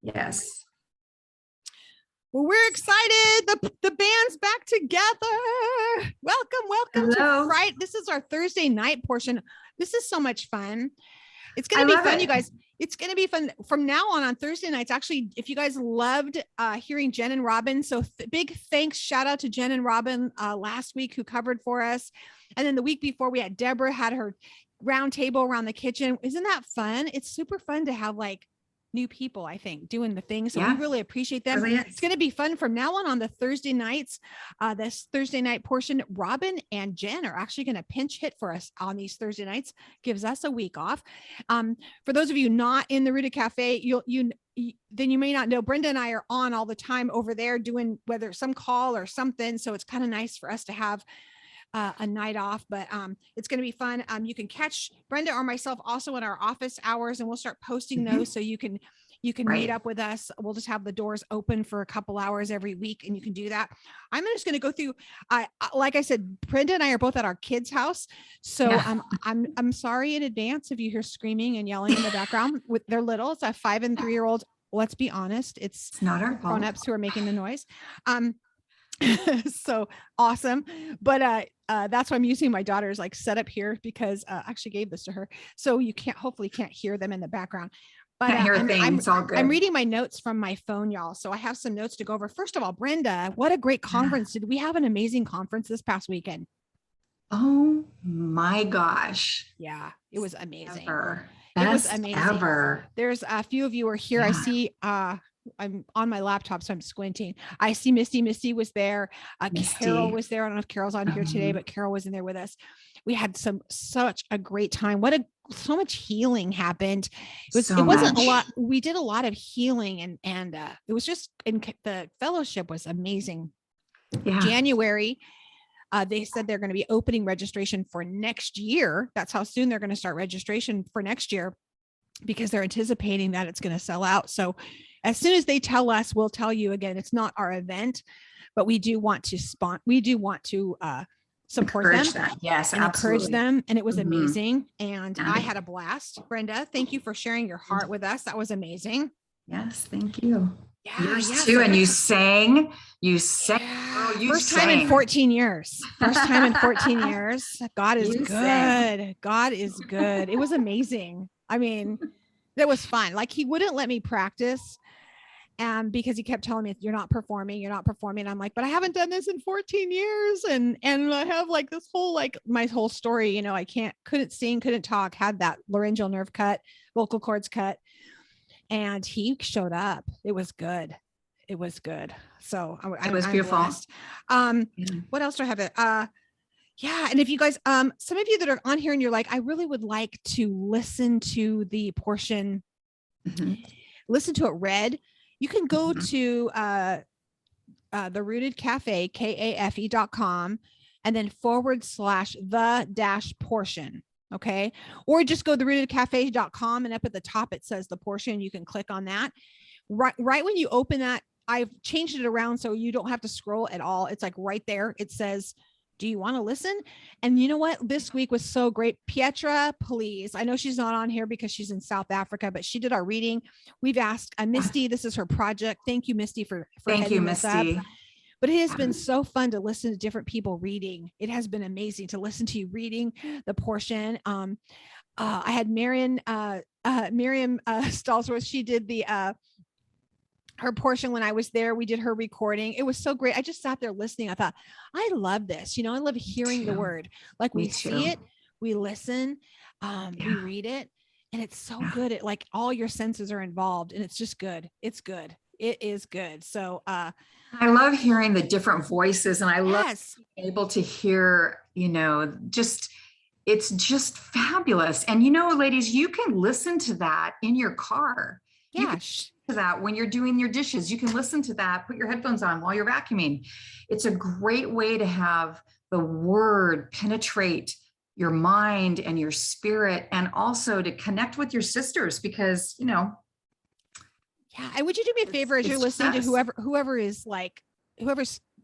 Yes. Well, we're excited. The band's back together. Welcome Hello. to Friday. This is our Thursday night portion. This is so much fun. It's going to be fun, you guys. It's going to be fun from now on Thursday nights. Actually, if you guys loved hearing Jen and Robin, so big thanks, shout out to Jen and Robin last week who covered for us. And then the week before we had Deborah had her round table around the kitchen. Isn't that fun? It's super fun to have like new people, I think, doing the thing. So we really appreciate them. Brilliant. It's going to be fun from now on the Thursday nights. This Thursday night portion, Robin and Jen are actually going to pinch hit for us on these Thursday nights. Gives us a week off. For those of you not in the Rooted Cafe, then you may not know, Brenda and I are on all the time over there doing whether some call or something. So it's kind of nice for us to have a night off, but it's going to be fun. You can catch Brenda or myself also in our office hours, and we'll start posting those so you can meet up with us. We'll just have the doors open for a couple hours every week, and you can do that. I'm just going to go through. Like I said, Brenda and I are both at our kids' house, so I'm sorry in advance if you hear screaming and yelling in the background. With they're little, it's a 5 and 3 year old. Let's be honest, it's not our grown-ups who are making the noise. So awesome. But that's why I'm using my daughter's like setup here because I actually gave this to her. So you hopefully can't hear them in the background. But I'm reading my notes from my phone, y'all. So I have some notes to go over. First of all, Brenda, what a great conference. Did we have an amazing conference this past weekend? Oh my gosh. Yeah, it was amazing. It was amazing. There's a few of you are here. I see I'm on my laptop, so I'm squinting. I see Misty. Misty was there. Carol was there. I don't know if Carol's on here today, but Carol was in there with us. We had such a great time. So much healing happened. It wasn't a lot. We did a lot of healing and it was just, the fellowship was amazing. Yeah. January, they said they're going to be opening registration for next year. That's how soon they're going to start registration for next year because they're anticipating that it's going to sell out. So as soon as they tell us, we'll tell you again. It's not our event, but we do want to support encourage them. Yes, and encourage them. And it was amazing. And I had a blast. Brenda, thank you for sharing your heart with us. That was amazing. Yes, thank you. Yeah, yours too. And you sang. First time in 14 years. God is good. God is good. It was amazing. I mean, that was fun. Like he wouldn't let me practice. Because he kept telling me, you're not performing. I'm like, but I haven't done this in 14 years. And I have like this whole, like my whole story, I couldn't sing, couldn't talk, had that laryngeal nerve cut, vocal cords cut. And he showed up. It was good. So it was beautiful. What else do I have? Yeah. And if you guys, some of you that are on here and you're like, I really would like to listen to the portion, listen to it read. You can go to the Rooted Cafe, KAFE.com, and then /the-portion. Okay. Or just go to rootedcafe.com and up at the top, it says the portion. You can click on that. Right when you open that, I've changed it around so you don't have to scroll at all. It's like right there. It says, do you want to listen? And you know what? This week was so great. Pietra, please. I know she's not on here because she's in South Africa, but she did our reading. We've asked Misty. This is her project. Thank you, Misty, for thank you, Misty. But it has been so fun to listen to different people reading. It has been amazing to listen to you reading the portion. I had Miriam Stallsworth. She did her portion when I was there. We did her recording. It was so great. I just sat there listening. I thought, I love this. I love hearing the word. Like we see it, we listen, we read it, and it's so good. It like all your senses are involved, and it's just good. It's good. It is good. So I love hearing the different voices, and I love being able to hear, it's just fabulous. And ladies, you can listen to that in your car. Yeah. To that when you're doing your dishes, you can listen to that, put your headphones on while you're vacuuming. It's a great way to have the word penetrate your mind and your spirit, and also to connect with your sisters because, Yeah. And would you do me a favor as you're listening to whoever's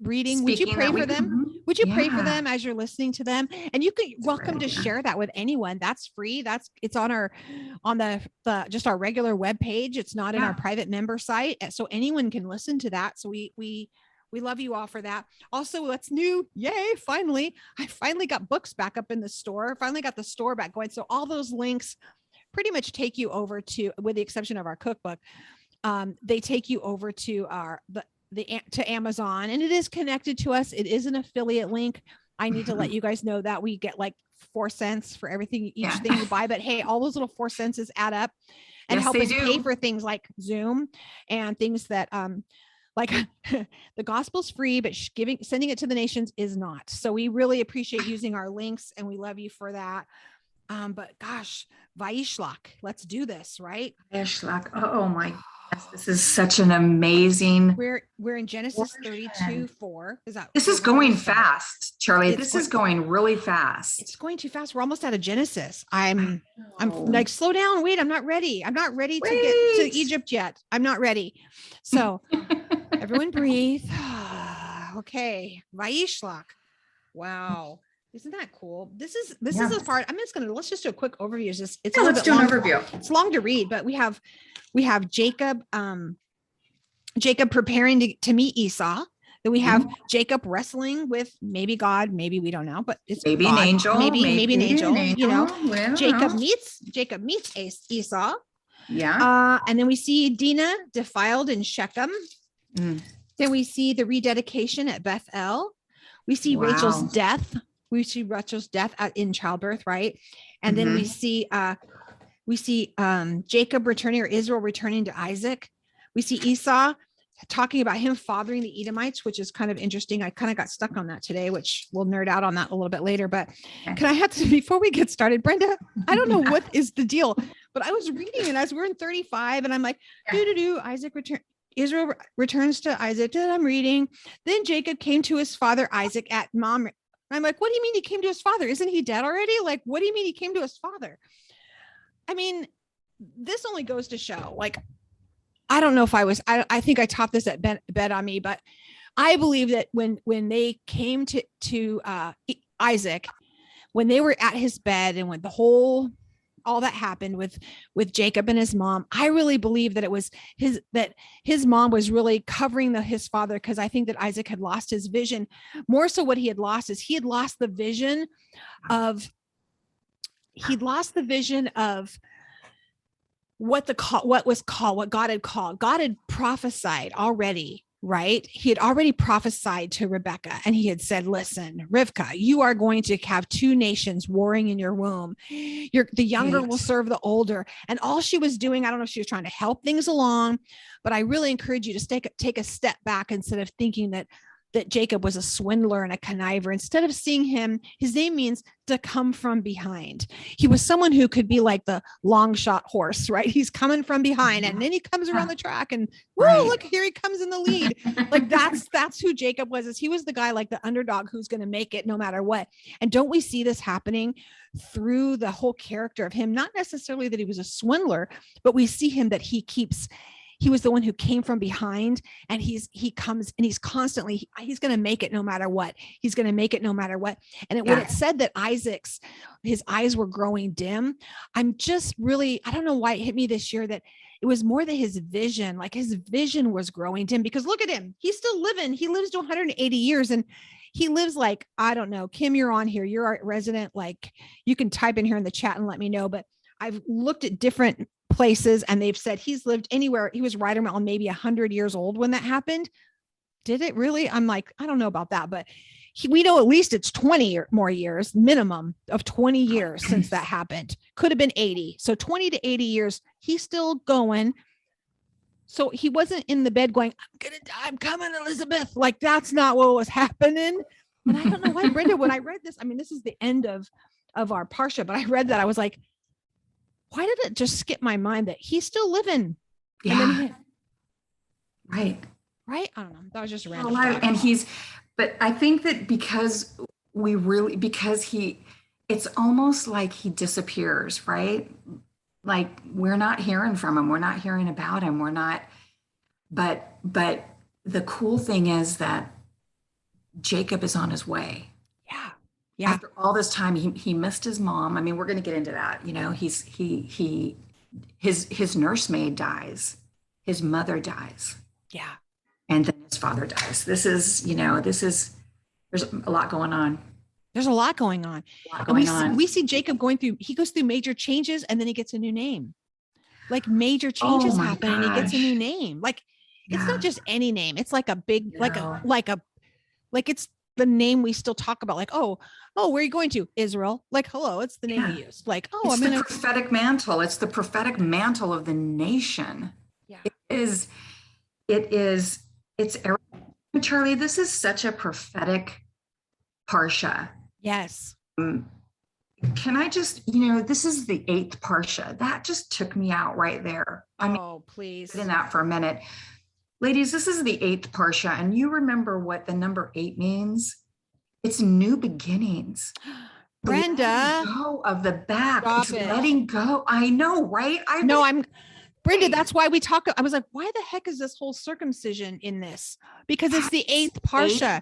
reading? Speaking, would you pray for them? Would you pray for them as you're listening to them? And you could welcome to idea. share that with anyone. That's free. It's on the just our regular web page. It's not in our private member site. So anyone can listen to that. So we love you all for that. Also, what's new? Yay. I finally got books back up in the store. Finally got the store back going. So all those links pretty much take you over to, with the exception of our cookbook, they take you over to to Amazon, and it is connected to us. It is an affiliate link. I need to let you guys know that we get like 4 cents for everything, each thing you buy, but hey, all those little 4 cents add up and help us pay for things like Zoom and things that, like the gospel's free, but sending it to the nations is not. So we really appreciate using our links, and we love you for that. But gosh, Vayishlach, let's do this, right? Vayishlach. Oh my goodness, this is such an amazing. We're in Genesis 32:4. This is going fast, Charlie. This is going really fast. It's going too fast. We're almost out of Genesis. I'm like, slow down. Wait, I'm not ready. I'm not ready to get to Egypt yet. I'm not ready. So everyone breathe. Okay. Vayishlach. Wow. Isn't that cool? This is the part. Let's just do a quick overview. Let's do an overview. It's long to read, but we have Jacob, Jacob preparing to meet Esau. Then we have Jacob wrestling with maybe God, maybe we don't know, but it's maybe God. An angel, maybe an angel, you know. Well, Jacob meets Esau. Yeah. And then we see Dinah defiled in Shechem. Then we see the rededication at Bethel. We see Rachel's death. We see Rachel's death in childbirth, right? And then we see Jacob returning, or Israel returning to Isaac. We see Esau talking about him fathering the Edomites, which is kind of interesting. I kind of got stuck on that today, which we'll nerd out on that a little bit later. But can I have to, before we get started, Brenda, I don't know what is the deal, but I was reading it as we're in 35 and I'm like, Israel returns to Isaac. And I'm reading. Then Jacob came to his father Isaac at Mamre. I'm like, what do you mean he came to his father? Isn't he dead already? Like, what do you mean he came to his father? I mean, this only goes to show, like, I don't know if I think I taught this at Bet on Me, but I believe that when they came to Isaac, when they were at his bed and when all that happened with Jacob and his mom, I really believe that it was his mom was really covering his father, because I think that Isaac had lost his vision. More so, what he had lost is he had lost the vision of what God had called. God had prophesied already, right? He had already prophesied to Rebecca, and he had said, listen, Rivka, you are going to have 2 nations warring in your womb. The younger will serve the older. And all she was doing, I don't know if she was trying to help things along, but I really encourage you to take a step back instead of thinking that Jacob was a swindler and a conniver. Instead of seeing him, his name means to come from behind. He was someone who could be like the long shot horse, right? He's coming from behind, and then he comes around the track and look, here he comes in the lead. Like that's who Jacob was. He was the guy, like the underdog, who's going to make it no matter what. And don't we see this happening through the whole character of him? Not necessarily that he was a swindler, but we see him that he was the one who came from behind, and he comes and he's constantly, he's going to make it no matter what. He's going to make it no matter what. And when it said that his eyes were growing dim, I'm just really, I don't know why it hit me this year that it was more that his vision was growing dim, because look at him. He's still living. He lives to 180 years, and he lives like, I don't know, Kim, you're on here. You're our resident. Like, you can type in here in the chat and let me know, but I've looked at different places and they've said he's lived anywhere. He was right around maybe 100 years old when that happened. Did it really? I'm like, I don't know about that, but we know at least it's 20 or more years, minimum of 20 years since that happened. Could have been 80. So 20 to 80 years, he's still going. So he wasn't in the bed going, I'm going to die, I'm coming, Elizabeth. Like, that's not what was happening. And I don't know why, Brenda, when I read this, I mean, this is the end of our Parsha, but I read that, I was like, why did it just skip my mind that he's still living? Yeah. Right. I don't know. That was just random. And but I think that because it's almost like he disappears, right? Like, we're not hearing from him. We're not hearing about him. We're not, but the cool thing is that Jacob is on his way. Yeah. Yeah. After all this time, he missed his mom. I mean, we're going to get into that. His nursemaid dies, his mother dies, Yeah. and then his father dies. There's a lot going on. There's a lot going on. We see Jacob he goes through major changes, and then he gets a new name. Like major changes happen and he gets a new name. Like it's not just any name. It's like a big, like it's the name we still talk about. Like, oh, where are you going to? Israel. Like, hello, it's the name we use. Like, oh, it's the prophetic mantle. It's the prophetic mantle of the nation. Yeah. It's Charlie, this is such a prophetic Parsha. Yes. Can I just, this is the 8th Parsha. That just took me out right there. Please. In that for a minute. Ladies, this is the 8th Parsha, and you remember what the number 8 means? It's new beginnings. Brenda. Letting go of the back. It's letting go. I know, right? Brenda, that's why we talk. I was like, why the heck is this whole circumcision in this? Because it's the 8th Parsha.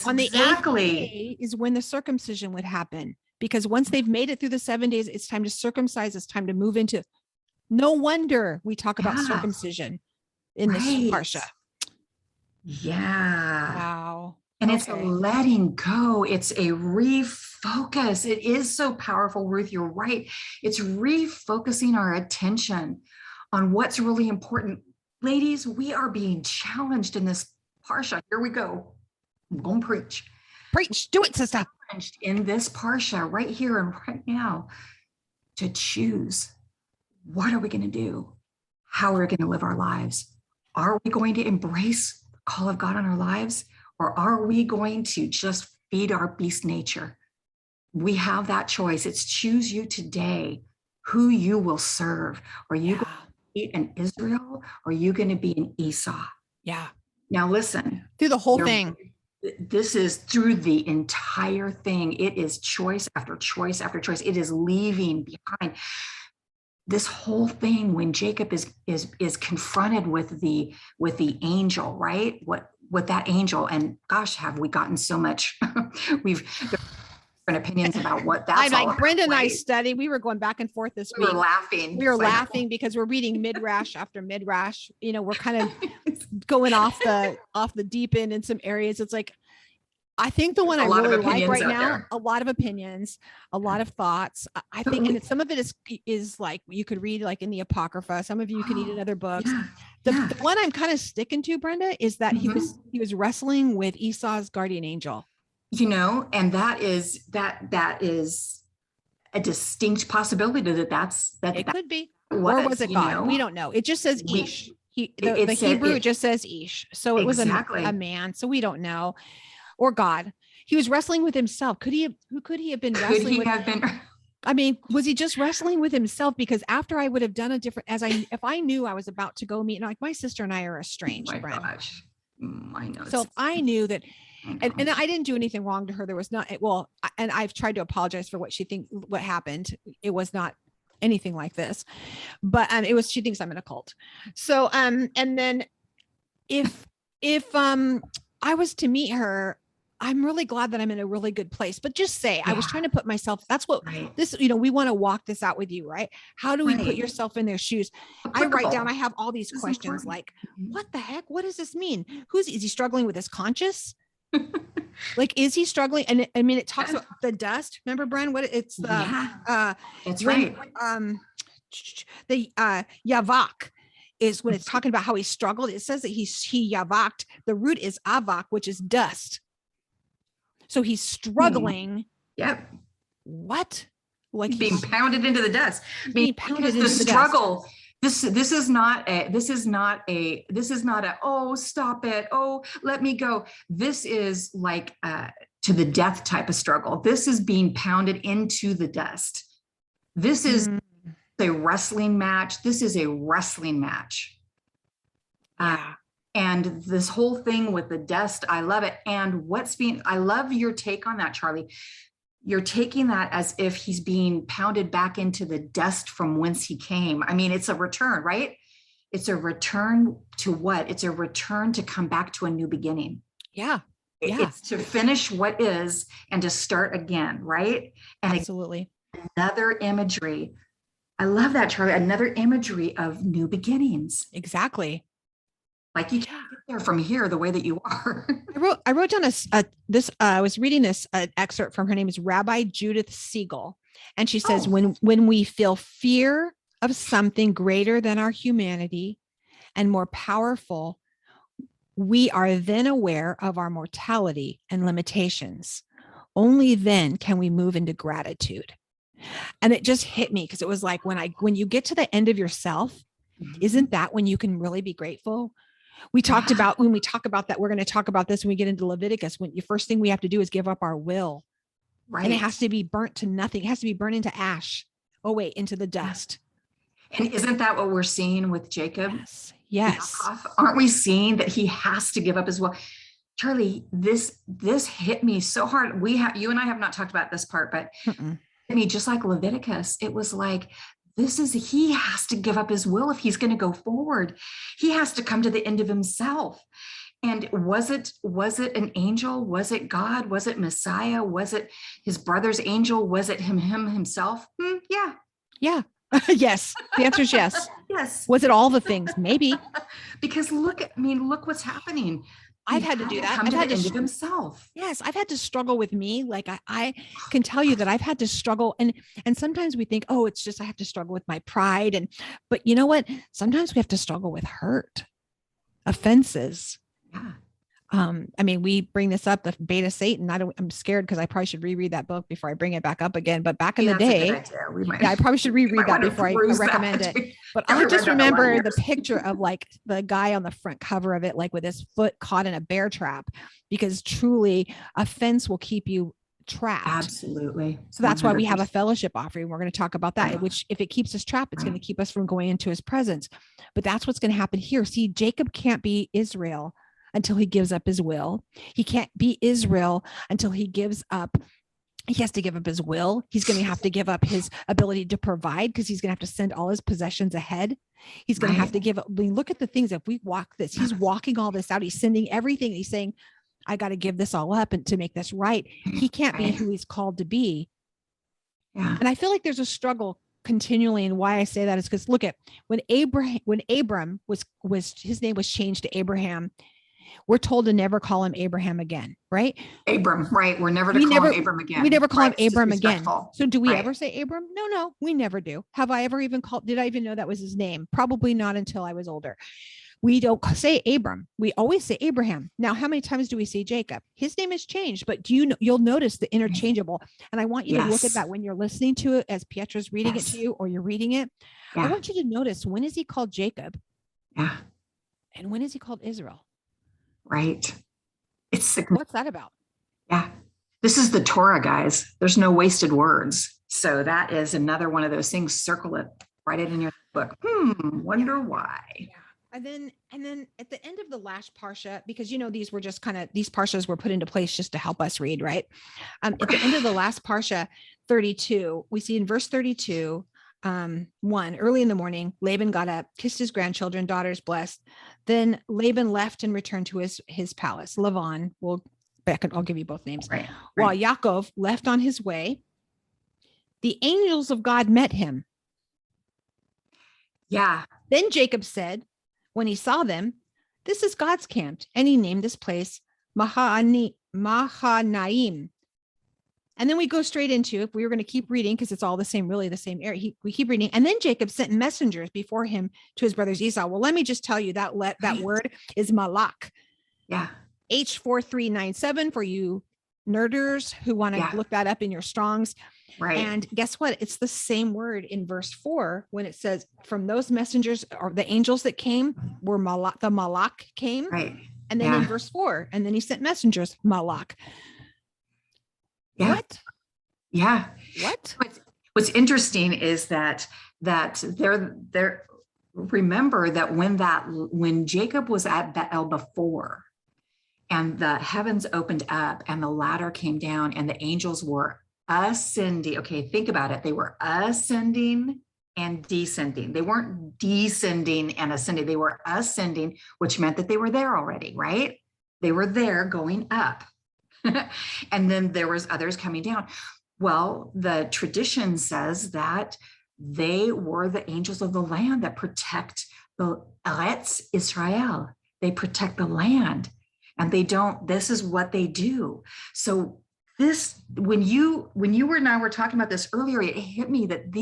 On the 8th day is when the circumcision would happen. Because once they've made it through the 7 days, it's time to circumcise. It's time to move into. No wonder we talk about circumcision in this Parsha. Yeah. Wow. And it's a letting go. It's a refocus. It is so powerful, Ruth. You're right. It's refocusing our attention on what's really important. Ladies, we are being challenged in this Parsha. Here we go. I'm going to preach. Preach. Do it, sister. In this Parsha right here and right now to choose, what are we going to do? How are we going to live our lives? Are we going to embrace the call of God on our lives? Or are we going to just feed our beast nature? We have that choice. It's choose you today who you will serve. Are you going to be an Israel or are you going to be an Esau? Yeah. Now listen. Through the whole thing. This is through the entire thing. It is choice after choice after choice. It is leaving behind this whole thing when Jacob is confronted with the angel, right? What that angel, and gosh, have we gotten so much? We've different opinions about what that's all about. Brenda and I studied. We were going back and forth this week. We were laughing. We were laughing because we're reading midrash after midrash. We're kind of going off the deep end in some areas. It's like, I think the one I really like right now, a lot of opinions, a lot of thoughts. I think, and some of it is like you could read like in the Apocrypha. Some of you can read in other books. The one I'm kind of sticking to, Brenda, is that he was wrestling with Esau's guardian angel. And that is a distinct possibility that it could be. Or was it God? We don't know. It just says Ish. The Hebrew just says Ish. So it was a man. So we don't know. Or God. He was wrestling with himself. Who could he have been wrestling with? I mean, was he just wrestling with himself? Because after I would have done if I knew I was about to go meet, like my sister and I are estranged. Oh my gosh. I know. So if I knew that, and I didn't do anything wrong to her. There was not, and I've tried to apologize for what happened. It was not anything like this, but she thinks I'm in a cult. So, and then if I was to meet her, I'm really glad that I'm in a really good place, but just say, I was trying to put myself, that's what this, we want to walk this out with you, right? How do we put yourself in their shoes? I write down, I have all these questions like, what the heck? What does this mean? Is he struggling with his conscience? Like, is he struggling? And I mean, it talks about the dust. Remember, Bren, what it's the, that's right. The Yavak is when it's talking about how he struggled. It says that he Yavaked. The root is Avak, which is dust. So he's struggling. Yep. What? Like being pounded into the dust. Being pounded into the struggle. Dust. This is not a, oh, stop it. Oh, let me go. This is like to the death type of struggle. This is being pounded into the dust. This is a wrestling match. This is a wrestling match. And this whole thing with the dust, I love it. And I love your take on that, Charlie. You're taking that as if he's being pounded back into the dust from whence he came. I mean, it's a return, right? It's a return to what? It's a return to come back to a new beginning. Yeah. Yeah, It's to finish what is and to start again, right? And absolutely. another imagery. I love that, Charlie. Another imagery of new beginnings. Exactly. Like you can't get there from here the way that you are. I wrote down I was reading this excerpt from, her name is Rabbi Judith Siegel. And she says, when we feel fear of something greater than our humanity and more powerful, we are then aware of our mortality and limitations. Only then can we move into gratitude. And it just hit me because it was like, when you get to the end of yourself, isn't that when you can really be grateful? We talked about, when we talk about that, we're going to talk about this when we get into Leviticus. When the first thing we have to do is give up our will. Right. And it has to be burnt to nothing. It has to be burned into ash. Oh, wait, into the dust. And isn't that what we're seeing with Jacob? Yes. Aren't we seeing that he has to give up his will? Charlie, this hit me so hard. You and I have not talked about this part, but I mean, just like Leviticus, it was like, he has to give up his will if he's going to go forward. He has to come to the end of himself. And was it an angel? Was it God? Was it Messiah? Was it his brother's angel? Was it himself? Yeah. Yeah. Yes. The answer is yes. Yes. Was it all the things? Maybe. Because look what's happening. I've had to do that. Come to the end of himself. Yes, I've had to struggle with me. Like I can tell you that I've had to struggle, and sometimes we think, oh, it's just I have to struggle with my pride, but you know what? Sometimes we have to struggle with hurt, offenses. Yeah. I mean, we bring this up, the beta Satan. I'm scared because I probably should reread that book before I bring it back up again. But back in the day, I probably should reread that before I recommend it. But I just remember the picture of like the guy on the front cover of it, like with his foot caught in a bear trap, because truly offense will keep you trapped. Absolutely. So that's 100%. Why we have a fellowship offering. We're going to talk about that, which if it keeps us trapped, it's going to keep us from going into his presence. But that's what's going to happen here. See, Jacob can't be Israel until he gives up his will. He can't be Israel until he gives up. He has to give up his will. He's going to have to give up his ability to provide, because he's going to have to send all his possessions ahead. He's going to have to give up. I mean, look at the things. If we walk this, he's walking all this out. He's sending everything. He's saying, I got to give this all up and to make this right. He can't be who he's called to be. Yeah. And I feel like there's a struggle continually. And why I say that is because look at when Abram was his name was changed to Abraham. We're told to never call him Abraham again, right? Abram, right. We're never to call him Abram again. We never call him Abram again. So do we ever say Abram? No, we never do. Have I ever even did I even know that was his name? Probably not until I was older. We don't say Abram. We always say Abraham. Now, how many times do we say Jacob? His name has changed, but you'll notice the interchangeable. And I want you to look at that when you're listening to it, as Pietro's reading it to you, or you're reading it. I want you to notice, when is he called Jacob? Yeah. And when is he called Israel? Right. What's that about? Yeah. This is the Torah, guys. There's no wasted words. So that is another one of those things. Circle it, write it in your book. Wonder why. Yeah. And then at the end of the last parsha, because these parshas were put into place just to help us read, right? At the end of the last parsha, 32, we see in verse 32, 1, early in the morning, Laban got up, kissed his grandchildren, daughters blessed. Then Laban left and returned to his palace. Lavan, I'll give you both names. Right. While Yaakov left on his way, the angels of God met him. Yeah. Then Jacob said, when he saw them, this is God's camp. And he named this place Mahanaim. And then we go straight into, if we were going to keep reading, because it's all the same area, we keep reading. And then Jacob sent messengers before him to his brothers Esau. Well, let me just tell you that word is malak. Yeah. H4397 for you nerders who want to look that up in your Strongs. Right. And guess what? It's the same word in verse 4 when it says, from those messengers, or the angels that came were malak, the malak came. Right. And then in verse 4, and then he sent messengers, malak. Yeah. What? Yeah. What? What's interesting is that they're remember that when Jacob was at Bethel before, and the heavens opened up and the ladder came down and the angels were ascending. Okay, think about it. They were ascending and descending. They weren't descending and ascending. They were ascending, which meant that they were there already, right? They were there going up. And then there was others coming down. Well, the tradition says that they were the angels of the land that protect the Eretz Israel. They protect the land, and this is what they do. So this, when you and I were talking about this earlier, it hit me that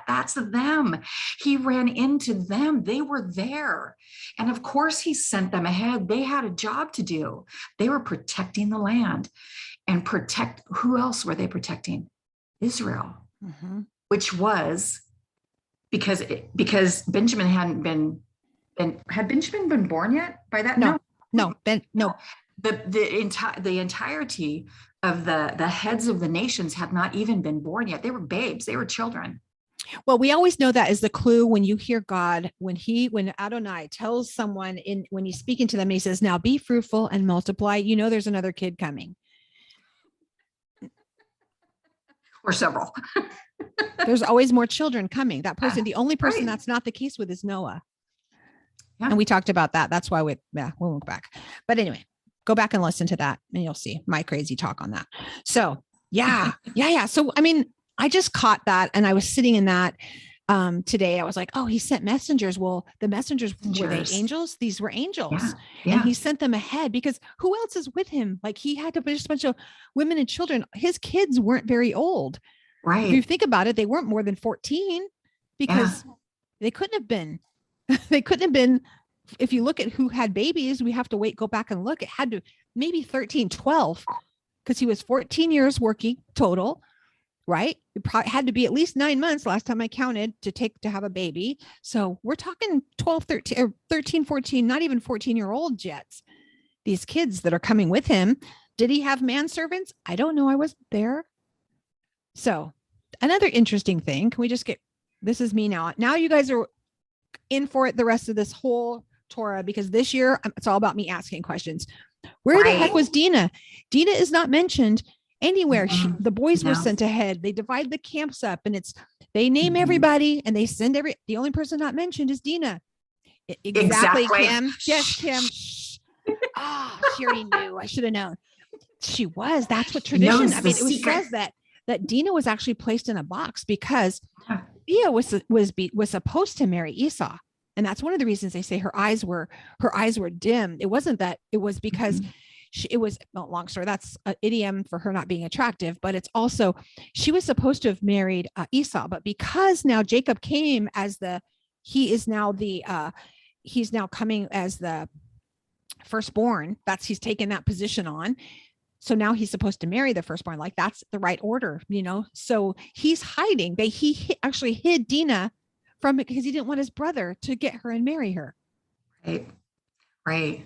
that's them. He ran into them. They were there. And of course he sent them ahead. They had a job to do. They were protecting the land, and who else were they protecting? Israel, which was because Benjamin had Benjamin been born yet by that? No. The entirety of the heads of the nations had not even been born yet. They were babes. They were children. Well, we always know that is the clue when you hear God, when Adonai tells someone when he's speaking to them, he says, now be fruitful and multiply. There's another kid coming. Or several. There's always more children coming. That person, the only person that's not the case with is Noah. Yeah. And we talked about that. That's why we'll look back. But anyway, go back and listen to that and you'll see my crazy talk on that. So yeah. So, I just caught that and I was sitting in that today. I was like, oh, he sent messengers. Well, the messengers, were they angels? These were angels. Yeah. And he sent them ahead because who else is with him? Like he had to push a bunch of women and children. His kids weren't very old. Right. If you think about it, they weren't more than 14 because they couldn't have been. They couldn't have been. If you look at who had babies, we have to go back and look. It had to maybe 13, 12 because he was 14 years working total. Right. It probably had to be at least 9 months last time I counted to have a baby. So we're talking 12, 13, or 13, 14, not even 14-year-old yet. These kids that are coming with him. Did he have manservants? I don't know. I wasn't there. So another interesting thing. Can we just this is me now. Now you guys are in for it the rest of this whole Torah, because this year it's all about me asking questions. Where the heck was Dinah? Dinah is not mentioned anywhere. The boys were sent ahead. They divide the camps up and they name everybody and they send the only person not mentioned is Dinah. Exactly. Kim. Yes, Kim. She already knew. I should have known. She was. That's what tradition. It says that Dinah was actually placed in a box because Leah was supposed to marry Esau. And that's one of the reasons they say her eyes were dim. It wasn't that, it was because long story. That's an idiom for her not being attractive, but it's also, she was supposed to have married Esau, but because now Jacob came he's now coming as the firstborn. He's taken that position on. So now he's supposed to marry the firstborn. Like that's the right order, so he's hiding. He actually hid Dinah from it because he didn't want his brother to get her and marry her. Right.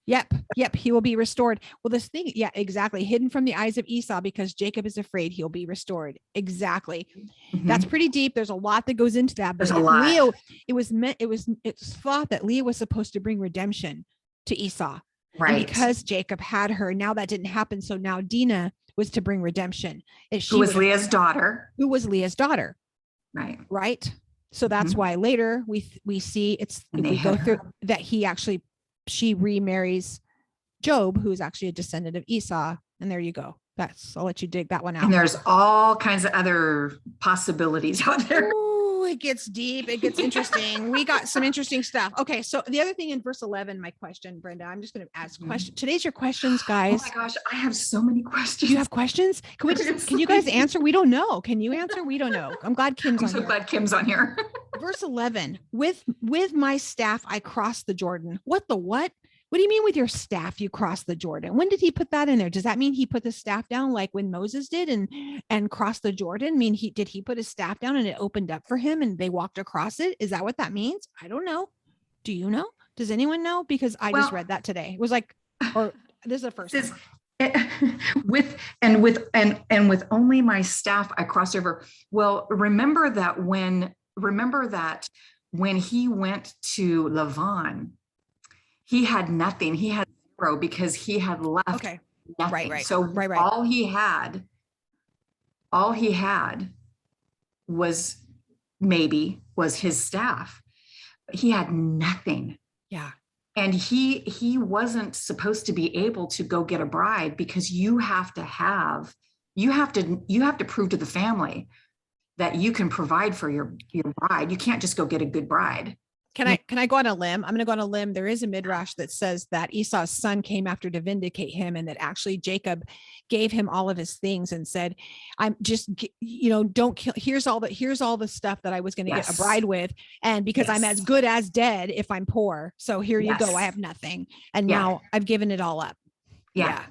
Yep. He will be restored. Well, this thing, yeah, exactly. Hidden from the eyes of Esau because Jacob is afraid he'll be restored. Exactly. Mm-hmm. That's pretty deep. There's a lot that goes into that. But Leah, it's thought that Leah was supposed to bring redemption to Esau. Right. And because Jacob had her, now that didn't happen. So now Dinah was to bring redemption. Who was Leah's daughter. Right. So that's why later we see we go through that she remarries Job, who is actually a descendant of Esau. And there you go. I'll let you dig that one out. And there's all kinds of other possibilities out there. Ooh, it gets deep. It gets interesting. We got some interesting stuff. Okay. So the other thing in verse 11, my question, Brenda, I'm just going to ask questions. Today's your questions, guys. Oh my gosh. I have so many questions. You have questions? Can you guys answer? We don't know. Can you answer? We don't know. I'm glad Kim's on here. Glad Kim's on here. Verse 11, with my staff, I crossed the Jordan. What the what? What do you mean with your staff you crossed the Jordan? When did he put that in there? Does that mean he put the staff down like when Moses did and crossed the Jordan? Did he put his staff down and it opened up for him and they walked across it? Is that what that means? I don't know. Do you know? Does anyone know? Because I just read that today. It was like, or this is the first time. with only my staff I crossed over. Well, remember that when he went to Lavan, he had nothing. He had zero because he had left nothing. Right. So all he had was his staff. He had nothing. Yeah. And he wasn't supposed to be able to go get a bride, because you have to prove to the family that you can provide for your bride. You can't just go get a good bride. Can I go on a limb? I'm going to go on a limb. There is a midrash that says that Esau's son came after to vindicate him, and that actually Jacob gave him all of his things and said, I'm just, don't kill. Here's all the stuff that I was going to get a bride with. And because I'm as good as dead if I'm poor. So here you go. I have nothing. And now I've given it all up. Yeah.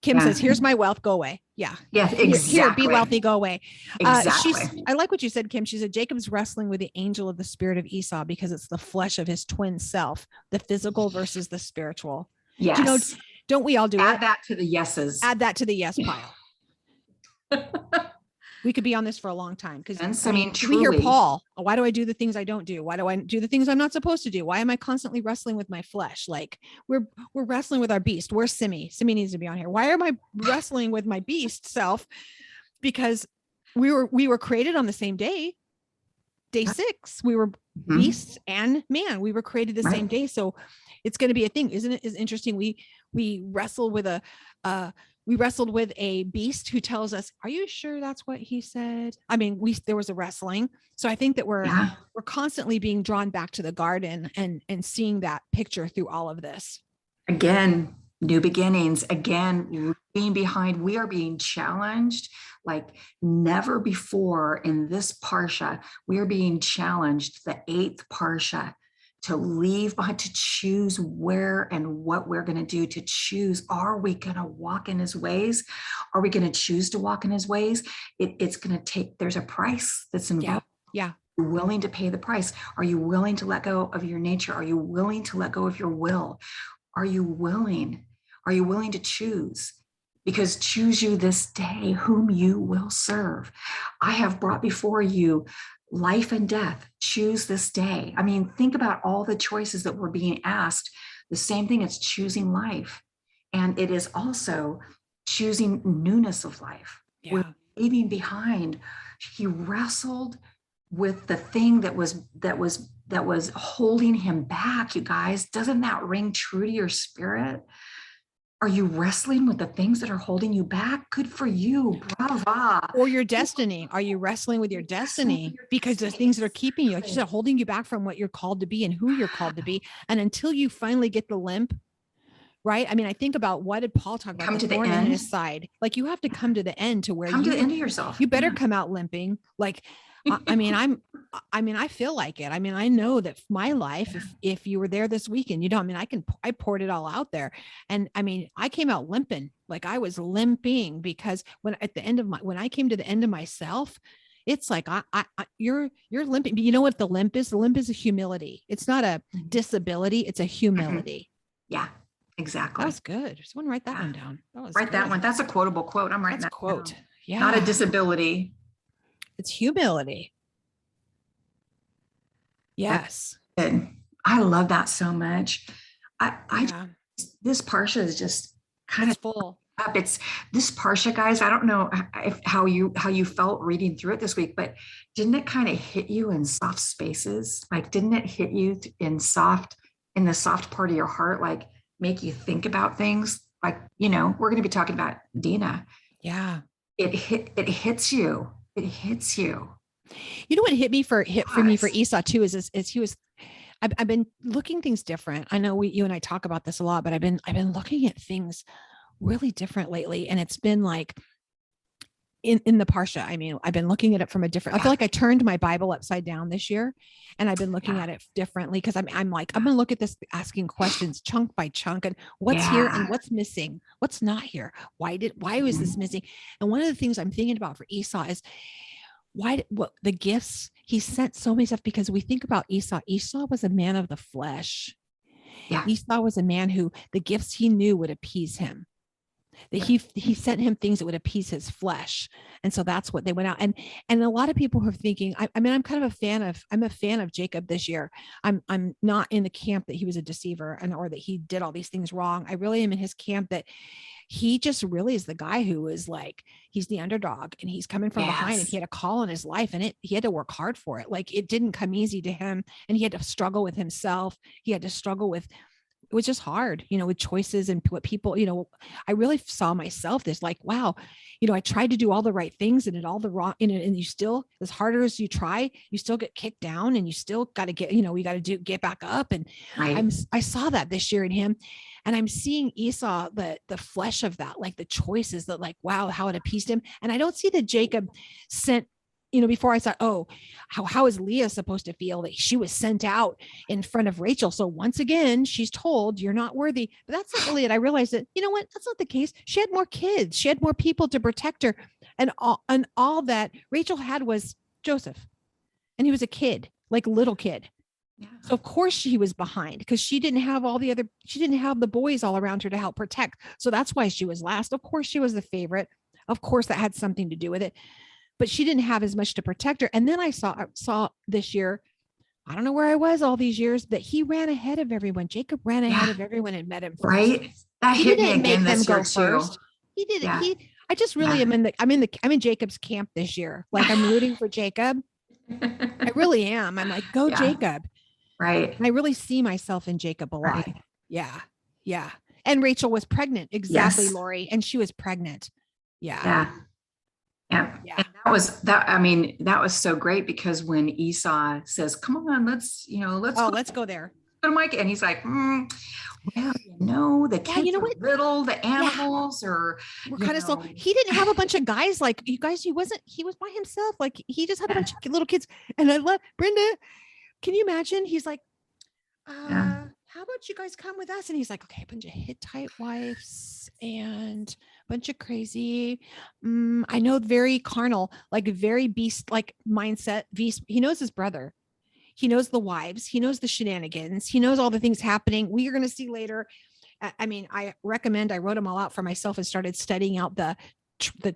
Kim says, here's my wealth. Go away. Yeah. Exactly. Here, be wealthy. Go away. Exactly. I like what you said, Kim. She said, Jacob's wrestling with the angel of the spirit of Esau because it's the flesh of his twin self, the physical versus the spiritual. Yes. Don't we all do Add that to the yeses. Add that to the yes pile. We could be on this for a long time, because I mean, we hear Paul, why do I do the things I don't do? Why do I do the things I'm not supposed to do? Why am I constantly wrestling with my flesh? Like we're wrestling with our beast. Where's Simi? Simi needs to be on here. Why am I wrestling with my beast self? Because we were created on the same day. Day 6, we were beasts and man. We were created the same day. So it's going to be a thing, isn't it? Is interesting. We wrestled with a beast who tells us, are you sure that's what he said? I mean, there was a wrestling. So I think that we're constantly being drawn back to the garden and seeing that picture through all of this. Again, new beginnings. Again, being behind, we are being challenged like never before in this Parsha. We are being challenged, the 8th Parsha, to leave behind, to choose where and what we're going to do, to choose, are we going to walk in his ways? Are we going to choose to walk in his ways? It's going to take, there's a price that's involved. Yeah. Are you willing to pay the price? Are you willing to let go of your nature? Are you willing to let go of your will? Are you willing to choose? Because choose you this day whom you will serve. I have brought before you life and death. Choose this day. I mean, think about all the choices that we're being asked. The same thing, it's choosing life. And it is also choosing newness of life. Yeah. We're leaving behind. He wrestled with the thing that was holding him back, you guys. Doesn't that ring true to your spirit? Are you wrestling with the things that are holding you back? Good for you. Brava. Or your destiny. Are you wrestling with your destiny? Because the things that are keeping you, like you said, holding you back from what you're called to be and who you're called to be. And until you finally get the limp, right? I mean, I think about, what did Paul talk about? Come to the end. In his side. Like you have to come to the end, to where come to the end of yourself. You better come out limping. Like, I feel like it. I mean, I know that my life, if you were there this weekend, I poured it all out there. And I mean, I came out limping, like I was limping, because when I came to the end of myself, it's like, you're limping. But you know what the limp is? The limp is a humility. It's not a disability. It's a humility. Yeah, exactly. That was good. Someone write that one down. Write that one. That's a quotable quote. I'm writing that quote. Down. Yeah. Not a disability. It's humility. Yes. I love that so much. This Parsha is just kind of full up. It's this Parsha, guys. I don't know how you felt reading through it this week, but didn't it kind of hit you in soft spaces? Like, didn't it hit you in the soft part of your heart? Like, make you think about things? Like, we're going to be talking about Dina. Yeah. It hits you. It hits you. You know what hit me for me for Esau too is he was. I've been looking things different. I know you and I talk about this a lot, but I've been looking at things really different lately, and it's been like in the Parsha. I mean, I've been looking at it from a different. I feel like I turned my Bible upside down this year, and I've been looking at it differently, because I'm like, I'm gonna look at this, asking questions chunk by chunk, and what's here and what's missing, what's not here. Why was this missing? And one of the things I'm thinking about for Esau is what the gifts he sent, so many stuff, because we think about Esau was a man of the flesh. Esau was a man who the gifts he knew would appease him. that he sent him things that would appease his flesh. And so that's what they went out. And a lot of people are thinking, I mean, I'm a fan of Jacob this year. I'm not in the camp that he was a deceiver or that he did all these things wrong. I really am in his camp that he just really is the guy who is like, he's the underdog and he's coming from behind, and he had a call in his life, and he had to work hard for it. Like, it didn't come easy to him, and he had to struggle with himself. He had to struggle with, it was just hard, with choices and what people, I really saw myself this, like, wow, I tried to do all the right things and did all the wrong, and you still, as harder as you try, you still get kicked down, and you still got to get, we got to get back up. And I saw that this year in him, and I'm seeing Esau, the flesh of that, like the choices that, like, wow, how it appeased him. And I don't see that Jacob sent, before I thought, oh, how is Leah supposed to feel that she was sent out in front of Rachel? So once again, she's told, you're not worthy. But that's not really it. I realized that, you know what? That's not the case. She had more kids. She had more people to protect her. And all that Rachel had was Joseph. And he was a kid, like a little kid. Yeah. So of course she was behind, because she didn't have she didn't have the boys all around her to help protect. So that's why she was last. Of course she was the favorite. Of course that had something to do with it. But she didn't have as much to protect her. And then I saw this year, I don't know where I was all these years, that he ran ahead of everyone. Jacob ran ahead of everyone and met him first. Right. That he hit didn't me again make them go too. first. He didn't. Yeah. I just really am I'm in Jacob's camp this year. Like, I'm rooting for Jacob. I really am. I'm like, go Jacob. Right. And I really see myself in Jacob a lot. Right. Yeah. Yeah. And Rachel was pregnant. Exactly, yes. Lori. And she was pregnant. Yeah. Yeah. Yeah. And that was so great, because when Esau says, come on, let's go there. Go to Mike. And he's like, well, the kids are little, the animals we're kind of slow. He didn't have a bunch of guys. Like, you guys, he was by himself. Like, he just had a bunch of little kids. And I love Brenda. Can you imagine? He's like, how about you guys come with us? And he's like, okay, a bunch of Hittite wives and a bunch of crazy. I know, very carnal, like very beast, like mindset. He knows his brother. He knows the wives. He knows the shenanigans. He knows all the things happening. We are going to see later. I mean, I wrote them all out for myself and started studying out the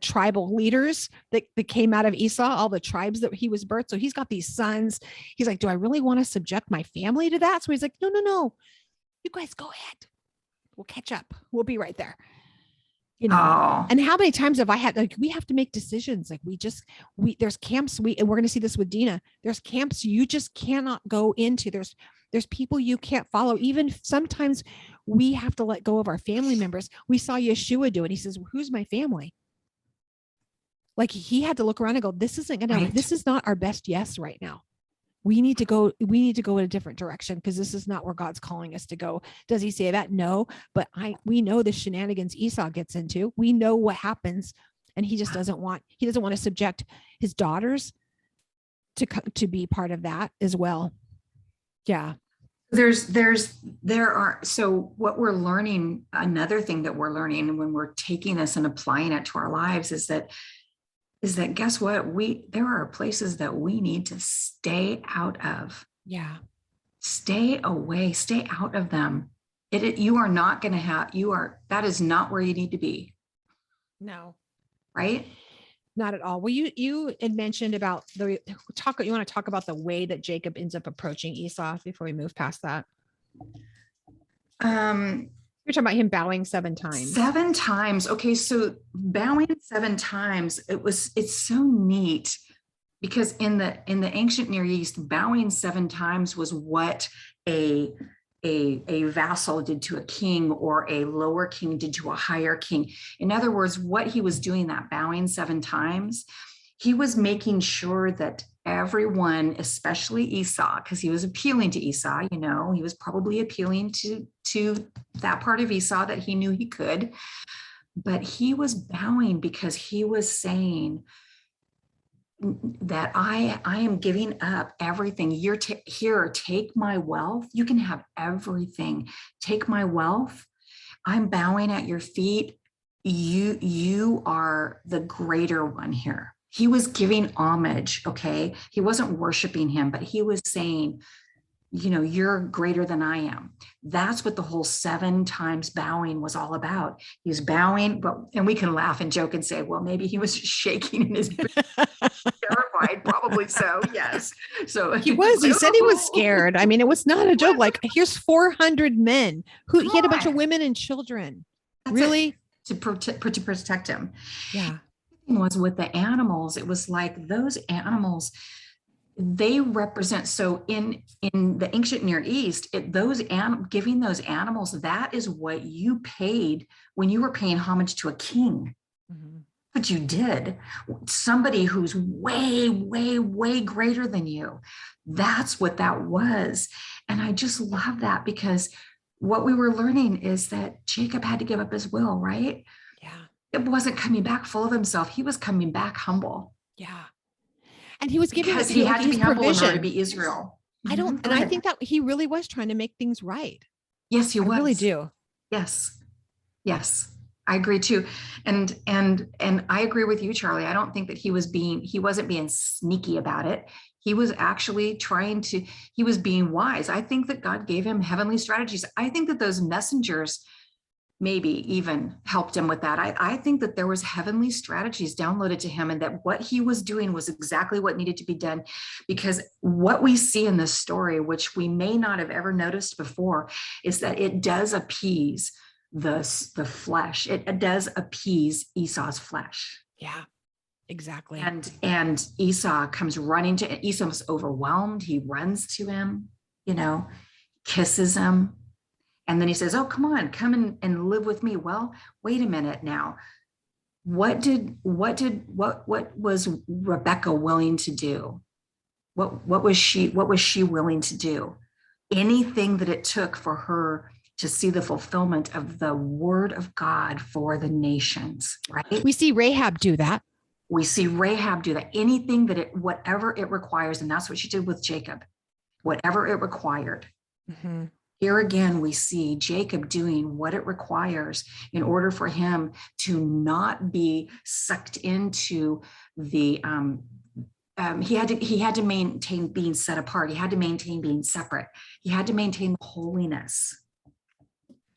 tribal leaders that came out of Esau, all the tribes that he was birthed. So he's got these sons. He's like, do I really want to subject my family to that? So he's like, no, you guys go ahead. We'll catch up. We'll be right there. And how many times have I had, like, we have to make decisions. Like, there's camps, and we're going to see this with Dina. There's camps you just cannot go into. There's people you can't follow. Even sometimes we have to let go of our family members. We saw Yeshua do it. He says, who's my family? Like, he had to look around and go, this is not our best yes right now. We need to go in a different direction, because this is not where God's calling us to go. Does he say that? No, but we know the shenanigans Esau gets into. We know what happens, and he just doesn't want to subject his daughters to be part of that as well. Yeah. So what we're learning, another thing that we're learning when we're taking this and applying it to our lives is that guess what? There are places that we need to stay out of. Yeah. Stay away, stay out of them. You are not going to that is not where you need to be. No. Right? Not at all. Well, you had mentioned about you want to talk about the way that Jacob ends up approaching Esau before we move past that. You're talking about him bowing 7 times. 7 times. Okay. So bowing 7 times, it's so neat, because in the ancient Near East, bowing 7 times was what a vassal did to a king, or a lower king did to a higher king. In other words, what he was doing, that bowing 7 times, he was making sure that everyone, especially Esau, because he was appealing to Esau, he was probably appealing to that part of Esau that he knew he could, but he was bowing because he was saying that I am giving up everything. Here, take my wealth. You can have everything. Take my wealth. I'm bowing at your feet. You are the greater one here. He was giving homage, okay? He wasn't worshiping him, but he was saying, you're greater than I am. That's what the whole 7 times bowing was all about. He was bowing, and we can laugh and joke and say, well, maybe he was shaking in his terrified. Probably so. Yes. So he said he was scared. I mean, it was not a joke. Like, here's 400 men he had a bunch of women and children. That's really? To protect him. Yeah. Was with the animals. It was like those animals, they represent, so in the ancient Near East, giving those animals, that is what you paid when you were paying homage to a king. Mm-hmm. But you did. Somebody who's way, way, way greater than you. That's what that was. And I just love that, because what we were learning is that Jacob had to give up his will, right? Yeah. It wasn't coming back full of himself. He was coming back humble. Yeah. And he was giving, because he had to be humble in order to be Israel. I think that he really was trying to make things right. Yes, he was. I really do. Yes. I agree too. And I agree with you, Charlie. I don't think that he wasn't being sneaky about it. He was actually he was being wise. I think that God gave him heavenly strategies. I think that those messengers maybe even helped him with that. I think that there was heavenly strategies downloaded to him, and that what he was doing was exactly what needed to be done. Because what we see in this story, which we may not have ever noticed before, is that it does appease the flesh. It does appease Esau's flesh. Yeah, exactly. And Esau comes running to, Esau's overwhelmed. He runs to him, kisses him. And then he says, oh, come on, come and live with me. Well, wait a minute now. What was Rebecca willing to do? What was she willing to do? Anything that it took for her to see the fulfillment of the word of God for the nations, right? We see Rahab do that. Anything whatever it requires. And that's what she did with Jacob, whatever it required. Mm-hmm. Here again, we see Jacob doing what it requires in order for him to not be sucked into the, he had to maintain being set apart. He had to maintain being separate. He had to maintain holiness.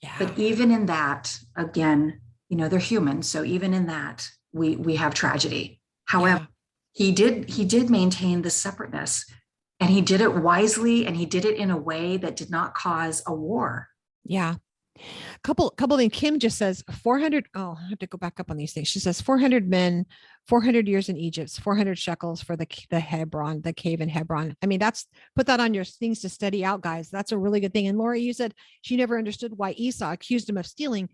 Yeah. But even in that, again, they're human. So even in that, we have tragedy. However, he did maintain the separateness. And he did it wisely, and he did it in a way that did not cause a war. Yeah. Couple things. Kim just says 400. Oh, I have to go back up on these things. She says 400 men, 400 years in Egypt, 400 shekels for the Hebron, the cave in Hebron. I mean, put that on your things to study out, guys. That's a really good thing. And Lori, you said she never understood why Esau accused him of stealing,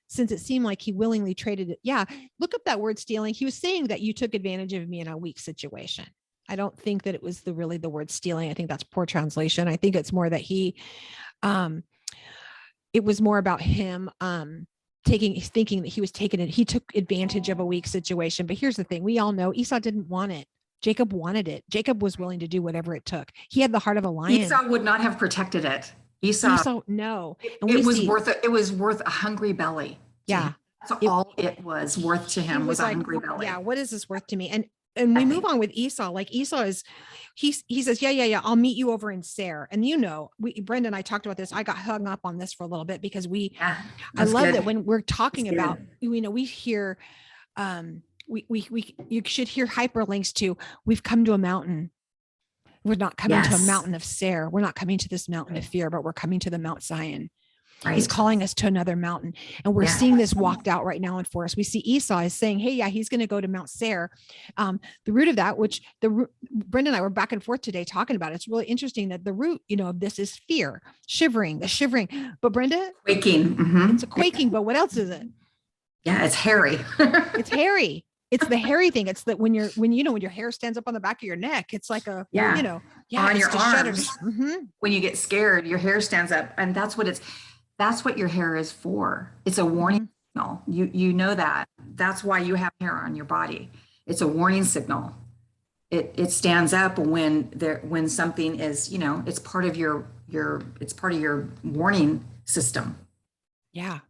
since it seemed like he willingly traded it. Yeah. Look up that word stealing. He was saying that you took advantage of me in a weak situation. I don't think that it was really the word stealing. I think that's poor translation. I think it's more that it was more about him thinking that he took advantage of a weak situation. But here's the thing. We all know Esau didn't want it. Jacob wanted it. Jacob was willing to do whatever it took. He had the heart of a lion. Esau would not have protected it. Esau no. And it was worth a hungry belly. Yeah. That's all it was worth to him, was a hungry belly. Yeah. What is this worth to me? And we move on with Esau. Like Esau he says, yeah, I'll meet you over in Seir. And Brenda and I talked about this. I got hung up on this for a little bit because I love that when we're talking about, we hear, you should hear hyperlinks to, we've come to a mountain. We're not coming to a mountain of Seir. We're not coming to this mountain of fear, but we're coming to the Mount Zion. Right. He's calling us to another mountain. And we're seeing this walked out right now in forest. We see Esau is saying, hey, he's going to go to Mount Seir. The root of that, which Brenda and I were back and forth today talking about, it's really interesting that the root, of this is fear, shivering. But Brenda? Quaking. Mm-hmm. It's a quaking, but what else is it? Yeah, it's hairy. It's hairy. It's the hairy thing. It's that when your hair stands up on the back of your neck, it's like on your arms. Mm-hmm. When you get scared, your hair stands up, and that's what your hair is for. It's a warning signal. You know that. That's why you have hair on your body. It's a warning signal. It stands up when something is, it's part of your warning system. Yeah.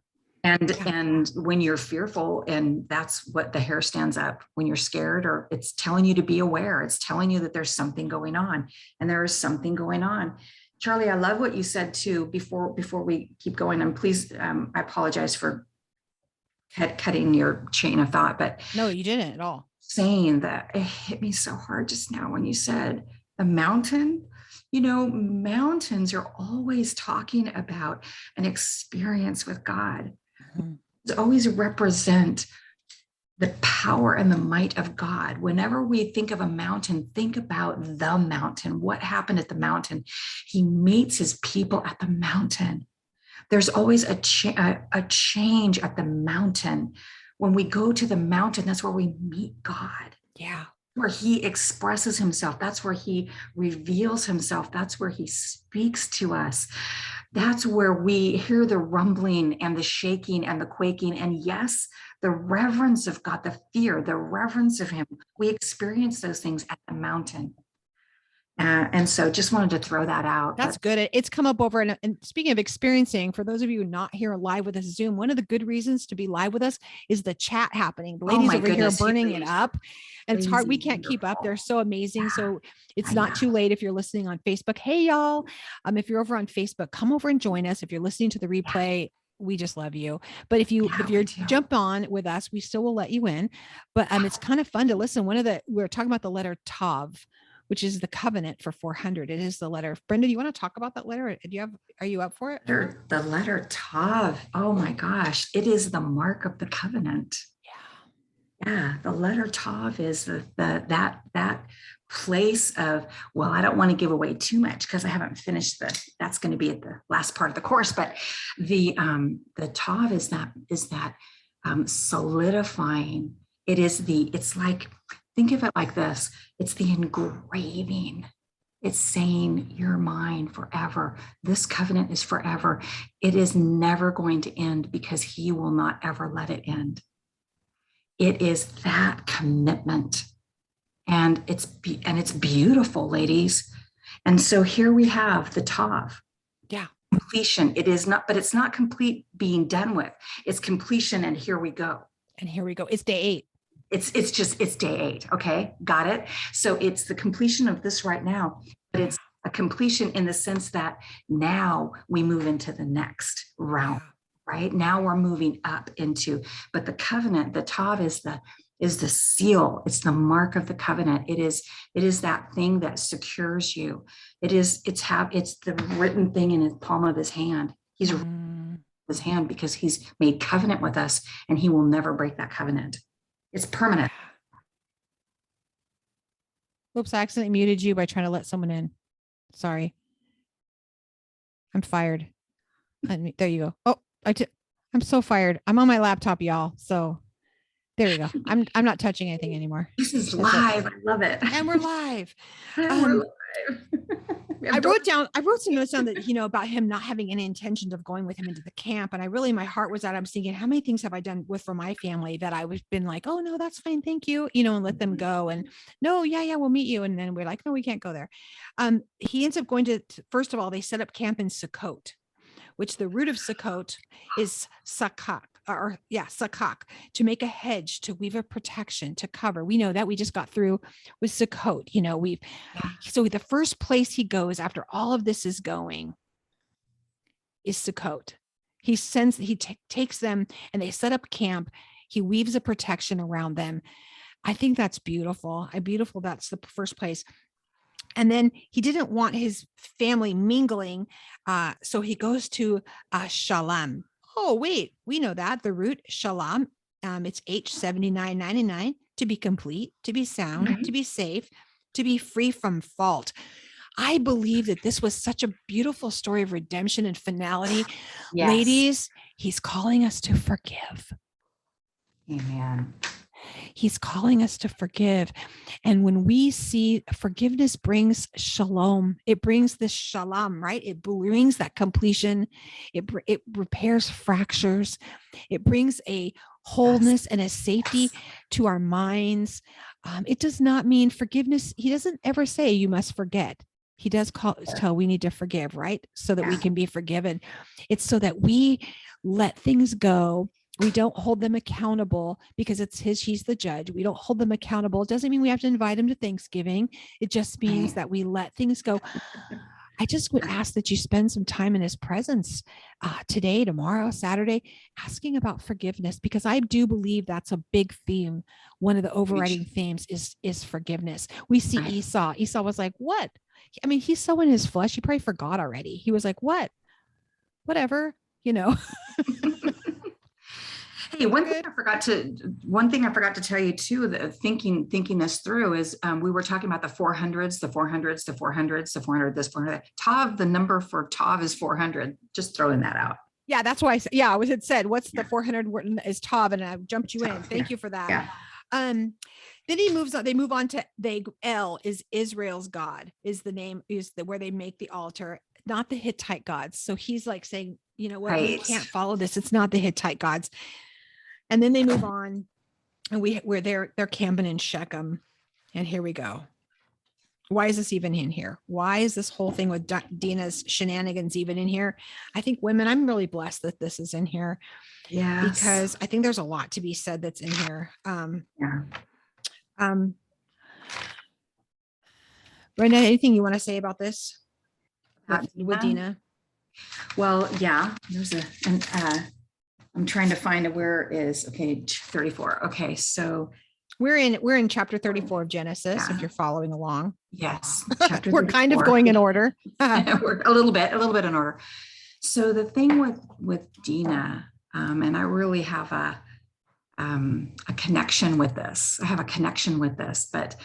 And when you're fearful, and that's what the hair stands up when you're scared, or it's telling you to be aware. It's telling you that there's something going on, and there is something going on. Charlie, I love what you said too before we keep going. And please, I apologize for cutting your chain of thought, but No, you didn't at all. saying that it hit me so hard just now when you said the mountain. Mountains are always talking about an experience with God. Mm-hmm. It's always represent the power and the might of God. Whenever we think of a mountain, think about the mountain. What happened at the mountain? He meets his people at the mountain. There's always a change at the mountain. When we go to the mountain, that's where we meet God. Yeah. Where he expresses himself. That's where he reveals himself. That's where he speaks to us. That's where we hear the rumbling and the shaking and the quaking. And yes, the reverence of God, the fear, the reverence of him. We experience those things at the mountain. And so just wanted to throw that out. That's good. It's come up over. And speaking of experiencing, for those of you not here live with us Zoom, one of the good reasons to be live with us is the chat happening. The ladies over here burning it up. And it's hard. We can't keep up. They're so amazing. Yeah, so it's not too late if you're listening on Facebook. Hey, y'all. If you're over on Facebook, come over and join us. If you're listening to the replay, we just love you. But if you're jump on with us, we still will let you in. But it's kind of fun to listen. We're talking about the letter Tav, which is the covenant for 400. It is the letter. Brenda, do you want to talk about that letter? Are you up for it? The letter Tav. Oh my gosh. It is the mark of the covenant. Yeah. The letter Tav is that place of, well, I don't want to give away too much because I haven't finished that's going to be at the last part of the course, but the Tav is that solidifying. It's like, think of it like this. It's the engraving. It's saying you're mine forever. This covenant is forever. It is never going to end because he will not ever let it end. It is that commitment. And it's beautiful, ladies. And so here we have the Tav. Yeah. Completion. It is not, but it's not complete being done with. It's completion. And here we go. It's day 8. It's day 8. Okay. Got it. So it's the completion of this right now, but it's a completion in the sense that now we move into the next round, right? Now we're moving up into, but the covenant, the Tav is the seal. It's the mark of the covenant. It is that thing that secures you. It's the written thing in the palm of his hand. He's his hand because he's made covenant with us and he will never break that covenant. It's permanent. Oops, I accidentally muted you by trying to let someone in. Sorry. I'm fired. There you go. Oh, I'm so fired. I'm on my laptop, y'all. So there you go. I'm not touching anything anymore. This is live. I love it. And we're live. I wrote some notes down that, about him not having any intentions of going with him into the camp. And my heart was out. I was thinking, how many things have I done for my family that I was been like, oh no, that's fine. Thank you. And let them go. And no, yeah, we'll meet you. And then we're like, no, we can't go there. He ends up going to, first of all, they set up camp in Sukkot, which the root of Sukkot is sakak. Sakak, to make a hedge, to weave a protection, to cover. We know that we just got through with Sukkot. So the first place he goes after all of this is going is Sukkot. He takes them and they set up camp. He weaves a protection around them. I think that's beautiful. That's the first place. And then he didn't want his family mingling. So he goes to Shalem. Oh, wait, we know that the root shalom, it's H7999, to be complete, to be sound, to be safe, to be free from fault. I believe that this was such a beautiful story of redemption and finality. Yes. Ladies, he's calling us to forgive. Amen. He's calling us to forgive. And when we see forgiveness brings shalom, it brings this shalom, right? It brings that completion. It repairs fractures. It brings a wholeness and a safety to our minds. It does not mean forgiveness. He doesn't ever say you must forget. He does tell we need to forgive, right? So that we can be forgiven. It's so that we let things go. We don't hold them accountable because he's the judge. We don't hold them accountable. It doesn't mean we have to invite him to Thanksgiving. It just means that we let things go. I just would ask that you spend some time in his presence today, tomorrow, Saturday, asking about forgiveness, because I do believe that's a big theme. One of the overriding themes is forgiveness. We see Esau. Esau was like, what? I mean, he's so in his flesh. He probably forgot already. He was like, what? Whatever, you know. Hey, one thing I forgot to tell you too, that thinking this through is we were talking about the 400s, the 400s, the 400s, the 400, this 400. Tav, the number for Tav is 400. Just throwing that out. Yeah, that's why I said, yeah, I was, it said, what's the 400 is Tav, and I jumped you in. Thank you for that. Yeah. Then he moves on, they move on to El is Israel's God, is the name, is the where they make the altar, not the Hittite gods. So he's like saying, you know what, we can't follow this. It's not the Hittite gods. And then they move on, and they're camping in Shechem. And here we go. Why is this even in here? Why is this whole thing with Dina's shenanigans even in here? I think women, I'm really blessed that this is in here. Yeah. Because I think there's a lot to be said that's in here. Brenda, anything you want to say about this with Dina? Well, yeah, there's I'm trying to find where is, okay, 34. Okay, so we're in chapter 34 of Genesis, if you're following along. Yes. We're kind of going in order. We're a little bit in order. So the thing with Dina, and I really have a connection with this. I have a connection with this, but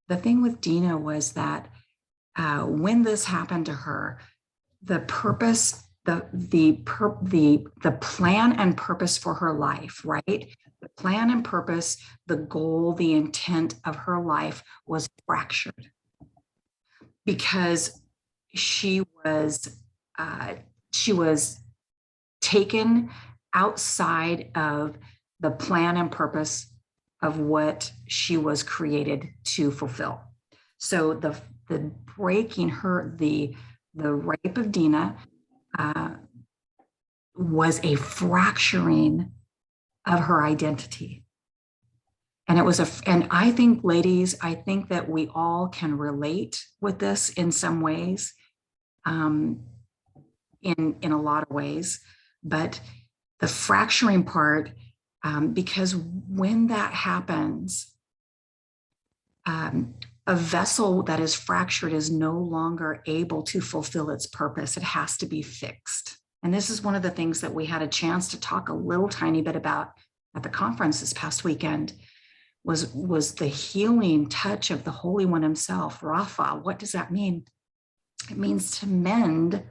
the thing with Dina was that when this happened to her, the purpose, the plan and purpose for her life, right? The plan and purpose, the goal, the intent of her life was fractured because she was taken outside of the plan and purpose of what she was created to fulfill. So the breaking her, the rape of Dina was a fracturing of her identity. And it was and I think, ladies, I think that we all can relate with this in some ways, in a lot of ways, but the fracturing part, because when that happens, a vessel that is fractured is no longer able to fulfill its purpose. It has to be fixed. And this is one of the things that we had a chance to talk a little tiny bit about at the conference this past weekend, was the healing touch of the Holy One himself, Rapha. What does that mean? It means to mend,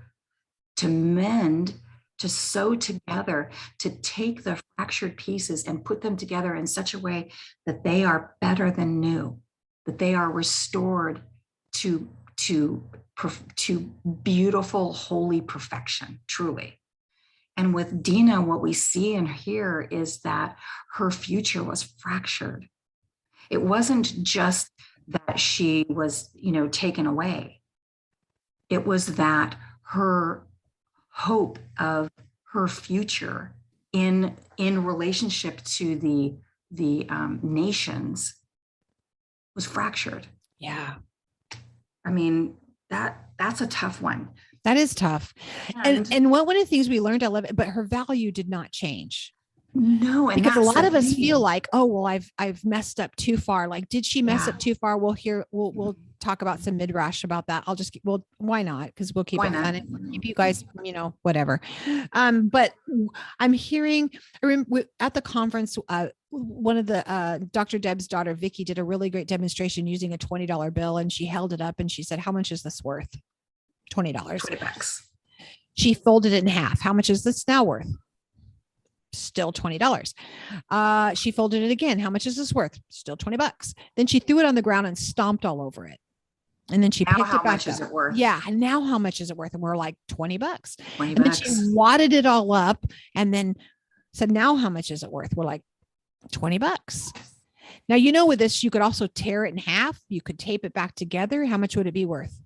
to sew together, to take the fractured pieces and put them together in such a way that they are better than new, that they are restored to beautiful, holy perfection, truly. And with Dina, what we see and hear is that her future was fractured. It wasn't just that she was, taken away. It was that her hope of her future in relationship to the nations was fractured. Yeah. I mean, that's a tough one. That is tough. And one of the things we learned, I love it, but her value did not change. No, and because a lot of us feel like, oh, well, I've messed up too far. Like, did she mess up too far? We'll talk about some midrash about that. Why not? Because we'll keep it fun and keep you guys, whatever. But I'm hearing, I remember at the conference, one of the Dr. Deb's daughter, Vicky, did a really great demonstration using a $20 bill, and she held it up and she said, "How much is this worth?" $20. $20. She folded it in half. How much is this now worth? Still $20. She folded it again. How much is this worth? Still $20. Then she threw it on the ground and stomped all over it. And then she picked it back up. How much is it worth? Yeah. And now how much is it worth? And we're like $20. And then she wadded it all up and then said, now how much is it worth? We're like $20. Now, with this, you could also tear it in half. You could tape it back together. How much would it be worth?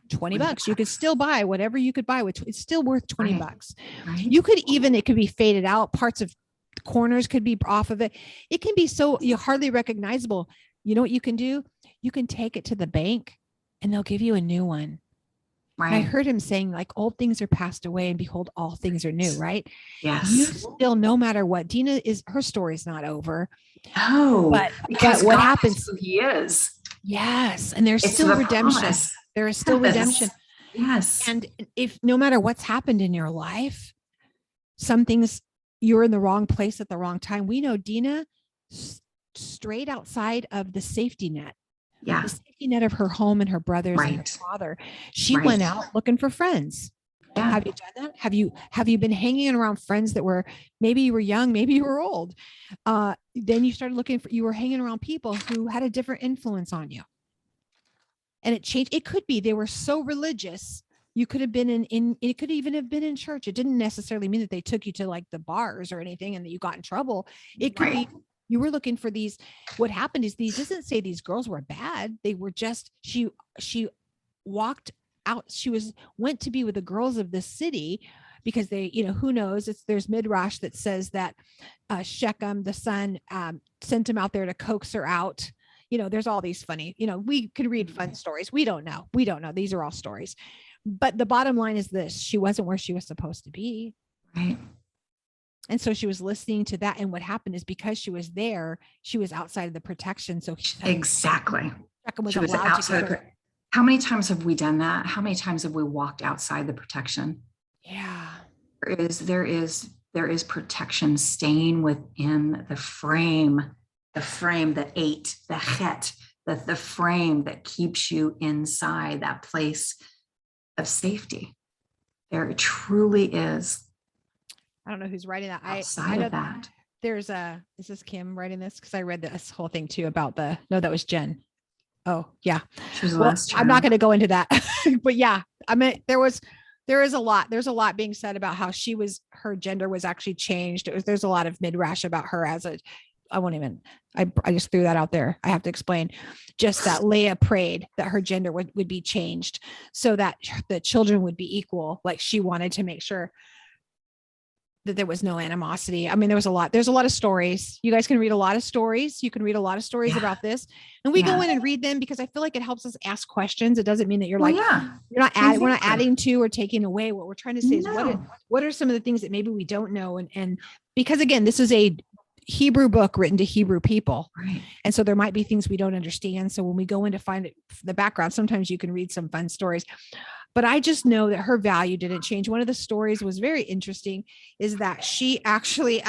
$20. You could still buy whatever you could buy, which it's still worth $20. Right. You could it could be faded out. Parts of the corners could be off of it. It can be so you're hardly recognizable. You know what you can do? You can take it to the bank and they'll give you a new one. And I heard him saying, like, old things are passed away and behold, all things are new, right? Yes. You still, no matter what, Dina her story's not over. No, but what happens? Who he is. Yes. And there's still redemption. Promise. There is still redemption. Yes. And if no matter what's happened in your life, some things you're in the wrong place at the wrong time. We know Dina straight outside of the safety net. Yeah. The safety net of her home and her brothers and her father. She went out looking for friends. Yeah. Have you done that? Have you been hanging around friends that were, maybe you were young, maybe you were old. Then you started you were hanging around people who had a different influence on you. And it changed. It could be they were so religious. You could have been it could even have been in church. It didn't necessarily mean that they took you to like the bars or anything and that you got in trouble. It could be you were looking for these. What happened is doesn't say these girls were bad. They were just, she walked out. She went to be with the girls of the city because they, who knows, there's midrash that says that Shechem, the son, sent him out there to coax her out. There's all these funny, we could read fun stories. We don't know. These are all stories. But the bottom line is this: she wasn't where she was supposed to be. Right. And so she was listening to that. And what happened is because she was there, she was outside of the protection. So exactly. Was she was outside. How many times have we done that? How many times have we walked outside the protection? Yeah. There is protection staying within the frame that ate the het, the frame that keeps you inside that place of safety. There truly is. I don't know who's writing that. I know that. Is this Kim writing this? Because I read this whole thing too about no, that was Jen. Oh yeah. She was the last I'm not going to go into that, but yeah, I mean, there's a lot being said about how her gender was actually changed. There's a lot of midrash about her I just threw that out there. I have to explain just that Leah prayed that her gender would be changed so that the children would be equal. Like she wanted to make sure that there was no animosity. I mean, there's a lot of stories. You guys can read a lot of stories. You can read a lot of stories about this, and we go in and read them because I feel like it helps us ask questions. It doesn't mean that you're we're not adding to or taking away. What we're trying to say is what are some of the things that maybe we don't know? And because again, this is a Hebrew book written to Hebrew people. Right. And so there might be things we don't understand. So when we go in to find the background, sometimes you can read some fun stories. But I just know that her value didn't change. One of the stories was very interesting is that she actually,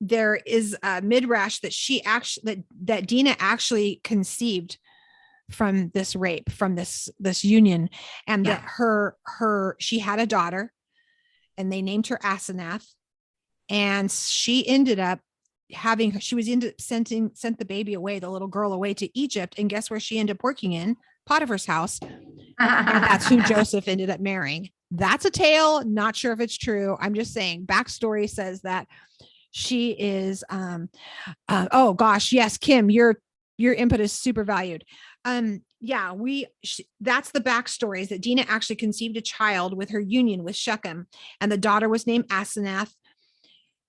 there is a midrash that that Dina actually conceived from this rape, from this union, and that she had a daughter and they named her Asenath, and she ended up sent the baby away, the little girl away to Egypt. And guess where she ended up working in? Potiphar's house. And that's who Joseph ended up marrying. That's a tale. Not sure if it's true. I'm just saying backstory says that she is, oh gosh, yes, Kim, your input is super valued. That's the backstory is that Dina actually conceived a child with her union with Shechem, and the daughter was named Asenath.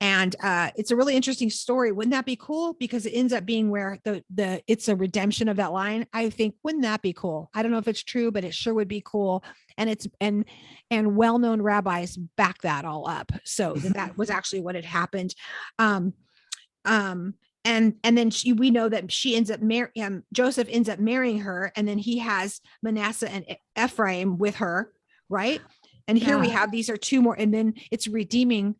And it's a really interesting story. Wouldn't that be cool? Because it ends up being where it's a redemption of that line. I think, wouldn't that be cool? I don't know if it's true, but it sure would be cool. And well-known rabbis back that all up. So that was actually what had happened. And then we know that she ends up Joseph ends up marrying her, and then he has Manasseh and Ephraim with her, right? And here we have, these are two more, and then it's redeeming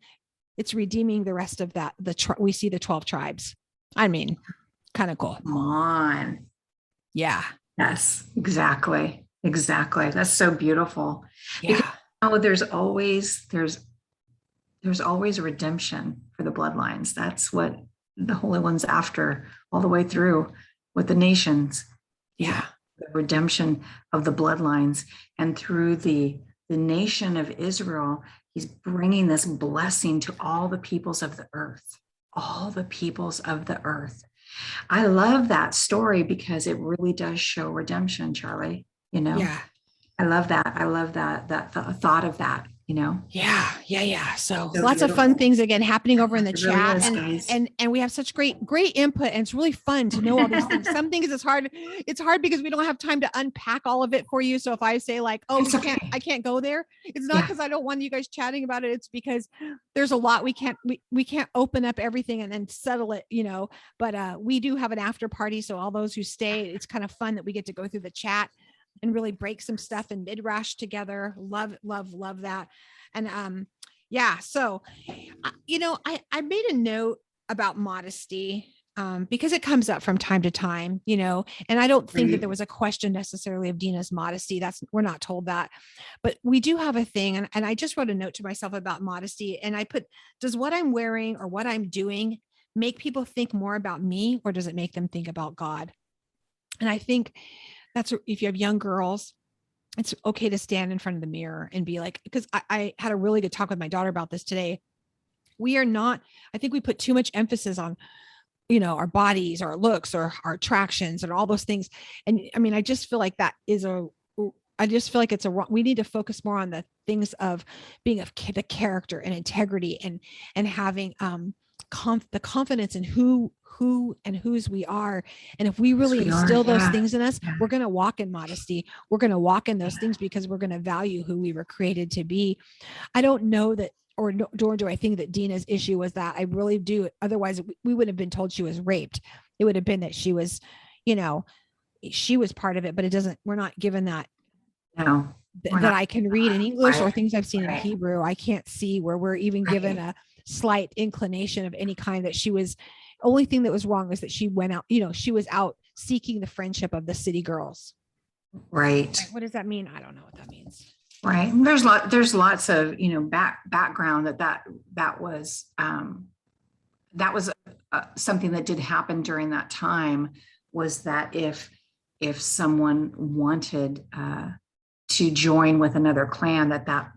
the rest of that. We see the 12 tribes. I mean, kind of cool. Come on. Yeah. Yes, exactly. That's so beautiful. Yeah. Because, there's always redemption for the bloodlines. That's what the Holy One's after all the way through with the nations. Yeah. The redemption of the bloodlines, and through the nation of Israel, he's bringing this blessing to all the peoples of the earth, I love that story because it really does show redemption, Charlie. Yeah. I love that. I love that thought of that. you know? Yeah. So So lots of fun beautiful. things again happening over in the It really chat, is, and guys. we have such great input, and it's really fun to know all these things. Some things it's hard because we don't have time to unpack all of it for you. So if I say like, oh, It's okay. I can't go there, it's not Yeah. because I don't want you guys chatting about it. It's because there's a lot we can't open up everything and then settle it, but we do have an after party. So all those who stay, it's kind of fun that we get to go through the chat and really break some stuff in midrash together. Love that. And yeah, so I made a note about modesty because it comes up from time to time, and I don't think that there was a question necessarily of Dina's modesty. We're not told that, but we do have a thing. And I just wrote a note to myself about modesty, and I put, does what I'm wearing or what I'm doing make people think more about me, or does it make them think about God? And I think that's, if you have young girls, it's okay to stand in front of the mirror and be like, because I had a really good talk with my daughter about this today. We are not, I think we put too much emphasis on, our bodies, our looks, or our attractions and all those things. And I mean, I just feel like it's we need to focus more on the things of being of the character and integrity and having the confidence in who and whose we are. And if we really instill those things in us, we're going to walk in modesty. We're going to walk in those things because we're going to value who we were created to be. I don't know that, nor do I think that Dina's issue was that. I really do. Otherwise, we would have been told she was raped. It would have been that she was, she was part of it, but we're not given that. No. That I can read in English or things I've seen in Hebrew. I can't see where we're even given a slight inclination of any kind that she was. Only thing that was wrong is that she went out, she was out seeking the friendship of the city girls. Right. What does that mean? I don't know what that means. Right. There's lots of, background that was something that did happen during that time, was that if someone wanted to join with another clan, that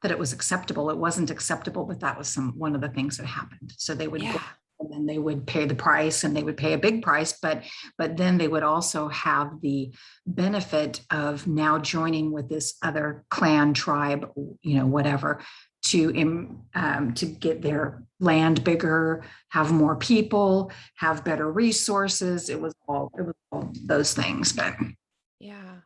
it was acceptable. It wasn't acceptable, but that was one of the things that happened. So they would go, and then they would pay the price, and they would pay a big price, but then they would also have the benefit of now joining with this other clan, tribe, whatever, to get their land bigger, have more people, have better resources. It was all those things. But yeah,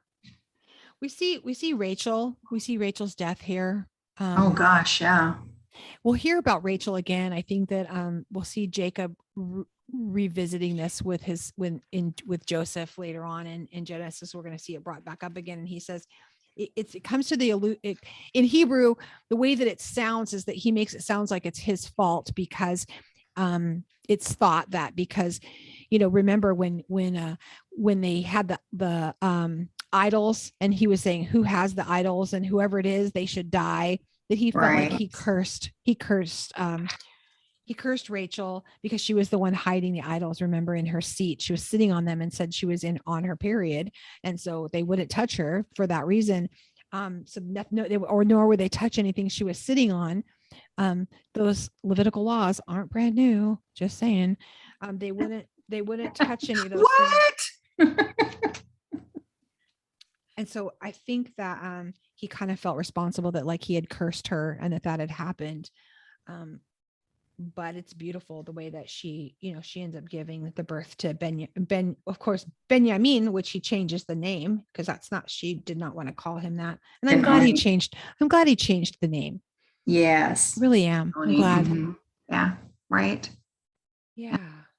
we see Rachel. We see Rachel's death here. Oh gosh, yeah. We'll hear about Rachel again. I think that we'll see Jacob revisiting this with with Joseph later on in Genesis. We're going to see it brought back up again, and he says it comes to in Hebrew. The way that it sounds is that he makes it sound like it's his fault because it's thought that because remember when they had the idols, and he was saying who has the idols, and whoever it is, they should die. That he felt like he cursed Rachel because she was the one hiding the idols. Remember, in her seat, she was sitting on them and said she was on her period, and so they wouldn't touch her for that reason. Nor would they touch anything she was sitting on. Those Levitical laws aren't brand new. Just saying, they wouldn't touch any of those things. And so I think that he kind of felt responsible that like he had cursed her and that had happened. But it's beautiful the way that she ends up giving the birth to Benjamin, which he changes the name because she did not want to call him that. And I'm glad he changed the name. Yes. Really am. I'm glad. Mm-hmm. Yeah. Right. Yeah.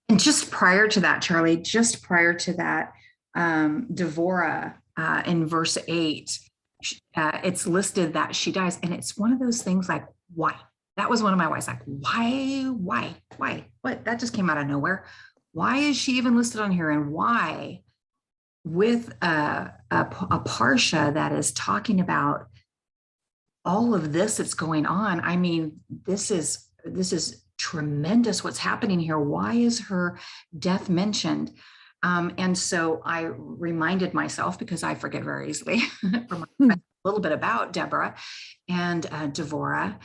And just prior to that, Charlie, Devorah, in verse 8, it's listed that she dies. And it's one of those things like, why? That was one of my whys. Like, why? What? That just came out of nowhere. Why is she even listed on here? And why, with a parsha that is talking about all of this that's going on? I mean, this is tremendous what's happening here. Why is her death mentioned? And so I reminded myself, because I forget very easily, a little bit about Deborah and Devorah.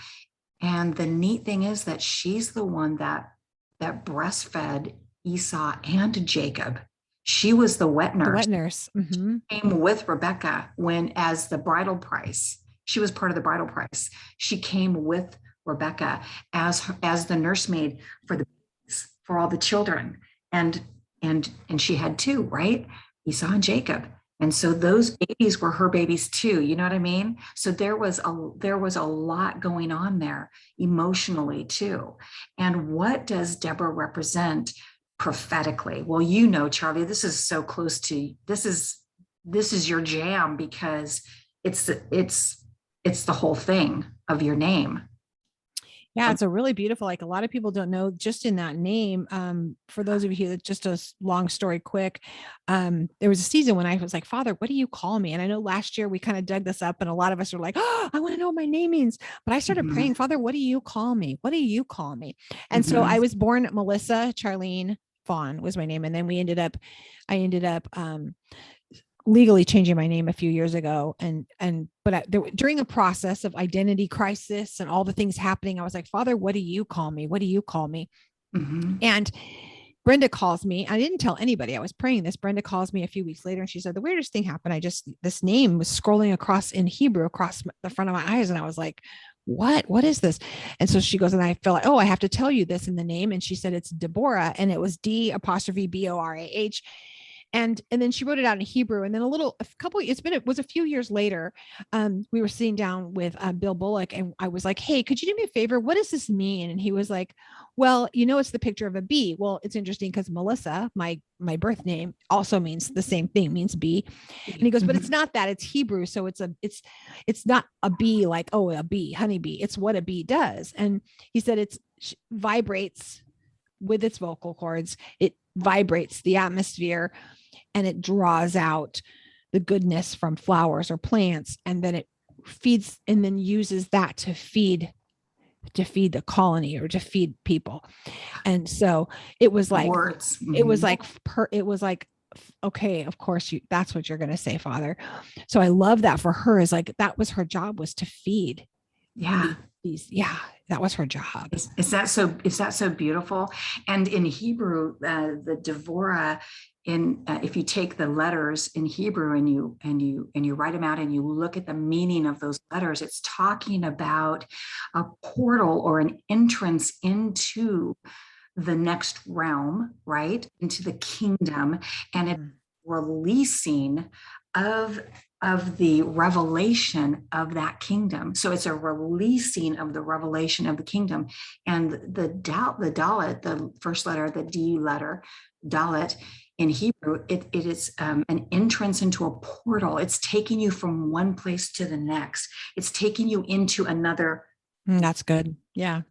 And the neat thing is that she's the one that breastfed Esau and Jacob. She was the wet nurse. Mm-hmm. Came with Rebecca as the bridal price. She was part of the bridal price. She came with Rebecca as the nursemaid for all the children. And she had two, right? Esau and Jacob. And so those babies were her babies too. You know what I mean? So there was a lot going on there emotionally too. And what does Deborah represent prophetically? Well, you know, Charlie, this is so close to this is your jam, because it's the whole thing of your name. Yeah, it's a really beautiful, like a lot of people don't know just in that name. For those of you that just a long story quick, there was a season when I was like, Father, what do you call me? And I know last year we kind of dug this up and a lot of us were like, oh, I want to know what my name means. But I started praying, Father, what do you call me? What do you call me? And so I was born Melissa Charlene Fawn was my name. And then I ended up legally changing my name a few years ago. But during a process of identity crisis and all the things happening, I was like, Father, what do you call me? What do you call me? And Brenda calls me. I didn't tell anybody I was praying this. Brenda calls me a few weeks later and she said, the weirdest thing happened. This name was scrolling across in Hebrew across the front of my eyes. And I was like, what is this? And so she goes, and I feel like, oh, I have to tell you this in the name. And she said, it's Deborah. And it was D''Borah. And then she wrote it out in Hebrew. And then it was a few years later. We were sitting down with Bill Bullock and I was like, hey, could you do me a favor? What does this mean? And he was like, well, it's the picture of a bee. Well, it's interesting because Melissa, my birth name, also means the same thing, means bee. And he goes, but it's not that, it's Hebrew. So it's not a bee like, oh, a bee, honeybee. It's what a bee does. And he said it vibrates with its vocal cords. It vibrates the atmosphere and it draws out the goodness from flowers or plants. And then it feeds and then uses that to feed the colony or to feed people. And so it was like, words. It was like, okay, of course that's what you're going to say, Father. So I love that for her, is like, that was her job, was to feed. Yeah. That was her job. Is that so beautiful? And in Hebrew, the Devorah, if you take the letters in Hebrew and you write them out and you look at the meaning of those letters, it's talking about a portal or an entrance into the next realm, right? Into the kingdom, and it's releasing of the revelation of that kingdom. So it's a releasing of the revelation of the kingdom. And the Dalet, the first letter, the D letter, Dalet in Hebrew, it is an entrance into a portal. It's taking you from one place to the next. It's taking you into another. That's good. Yeah.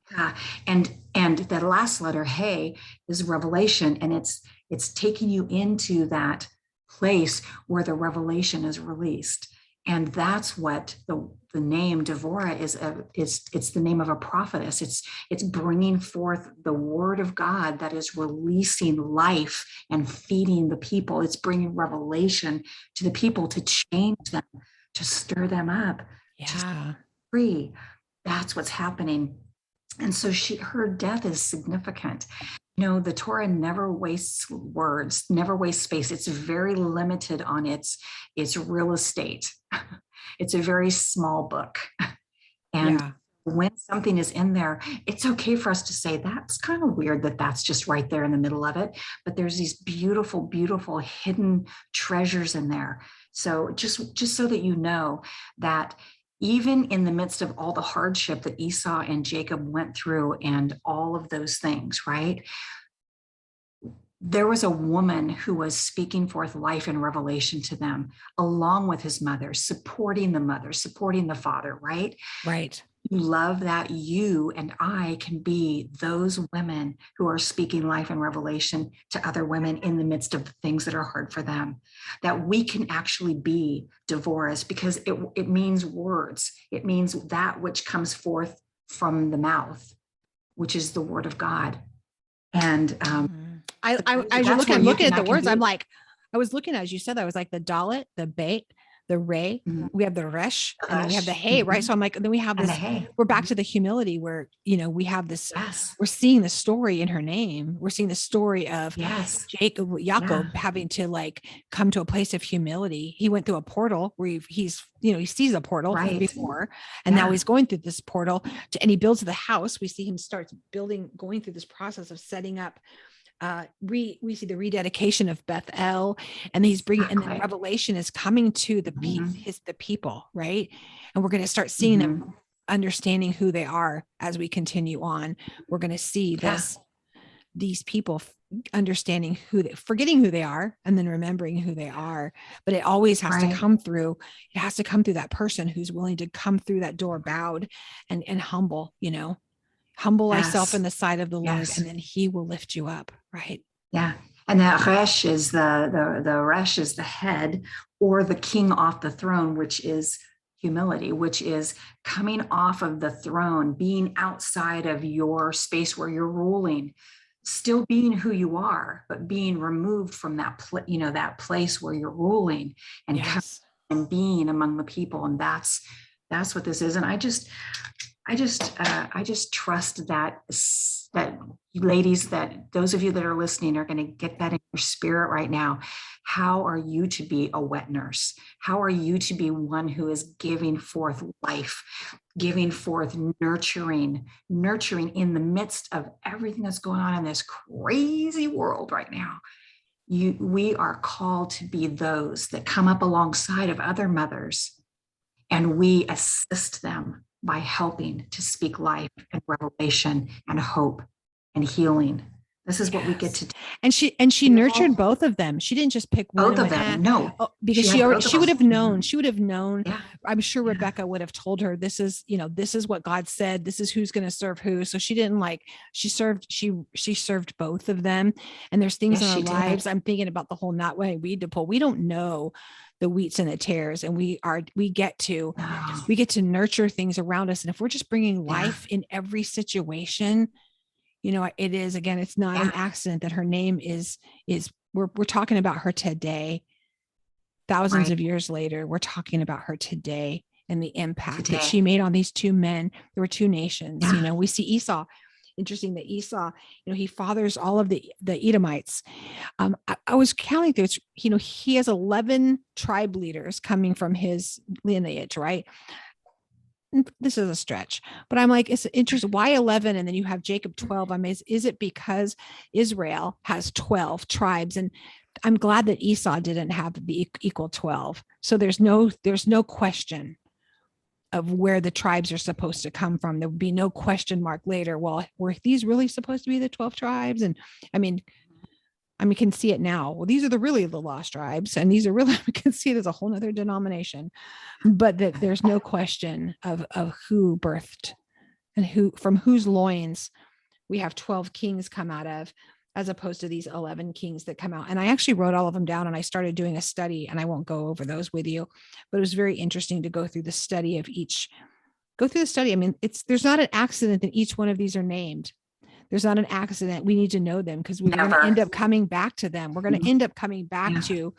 And the last letter, Hey, is revelation. And it's taking you into that place where the revelation is released. And that's what the name Devorah is. It's the name of a prophetess. It's bringing forth the word of God that is releasing life and feeding the people. It's bringing revelation to the people to change them, to stir them up, to free. That's what's happening. And so her death is significant. The Torah never wastes words, never wastes space. It's very limited on its real estate. It's a very small book. And when something is in there, it's okay for us to say, that's kind of weird that's just right there in the middle of it. But there's these beautiful, beautiful hidden treasures in there. So just so that you know that even in the midst of all the hardship that Esau and Jacob went through and all of those things, right? There was a woman who was speaking forth life and revelation to them, along with his mother, supporting the father, right? Right. Love that you and I can be those women who are speaking life and revelation to other women in the midst of the things that are hard for them, that we can actually be Devorahs, because it means words. It means that which comes forth from the mouth, which is the word of God. And as you're looking at the words, I'm like, I was looking as you said that, I was like the Dalet, the Beit, the Re, we have the Resh, and then we have the Hey, right? So I'm like, then we have And this, the Hey. we're back to the humility where, you know, we have this, Yes. we're seeing the story in her name. We're seeing the story of Yes. Jacob having to like come to a place of humility. He went through a portal where he's, you know, he sees a portal before, and now he's going through this portal and he builds the house. We see him start building, going through this process of setting up. We see the rededication of Bethel, and he's bringing, and then revelation is coming to the the people, right? And we're going to start seeing them, understanding who they are as we continue on. We're going to see these people understanding forgetting who they are, and then remembering who they are. But it always has to come through. It has to come through that person who's willing to come through that door, bowed and humble. You know. Humble thyself in the sight of the Lord, and then he will lift you up, right? Yeah. And that Resh is the Resh is the head, or the king off the throne, which is humility, which is coming off of the throne, being outside of your space where you're ruling, still being who you are, but being removed from that that place where you're ruling and and being among the people. And that's what this is. And I just trust that ladies, that those of you that are listening are going to get that in your spirit right now. How are you to be a wet nurse? How are you to be one who is giving forth life, giving forth nurturing in the midst of everything that's going on in this crazy world right now? We are called to be those that come up alongside of other mothers, and we assist them by helping to speak life and revelation and hope and healing. This is what we get to do. And she nurtured both of them. She didn't just pick one. Both of them. No, because she would have known. She would have known. Yeah. I'm sure Rebecca would have told her, this is what God said. This is who's going to serve who. So she didn't she served both of them. And there's things in our lives. I'm thinking about the whole not wearing weed to pull. We don't know the wheats and the tares, and we get to nurture things around us. And if we're just bringing life in every situation, it is, again, it's not an accident that her name is we're talking about her today. Thousands of years later, we're talking about her today and the impact that she made on these two men. There were two nations. We see Esau. Interesting that Esau, he fathers all of the Edomites. I was counting through, he has 11 tribe leaders coming from his lineage, right? This is a stretch, but I'm like, it's interesting. Why 11? And then you have Jacob 12. I mean, is it because Israel has 12 tribes? And I'm glad that Esau didn't have the equal 12. So there's no question of where the tribes are supposed to come from. There would be no question mark later. Well, were these really supposed to be the 12 tribes? And I mean, can see it now. Well, these are really the lost tribes, and these are really, we can see there's a whole nother denomination, but that there's no question of who birthed and from whose loins we have 12 kings come out of, as opposed to these 11 kings that come out. And I actually wrote all of them down, and I started doing a study, and I won't go over those with you, but it was very interesting to go through the study of each. I mean, there's not an accident that each one of these are named. There's not an accident. We need to know them, because we're going to end up coming back to them. We're going to end up coming back and you're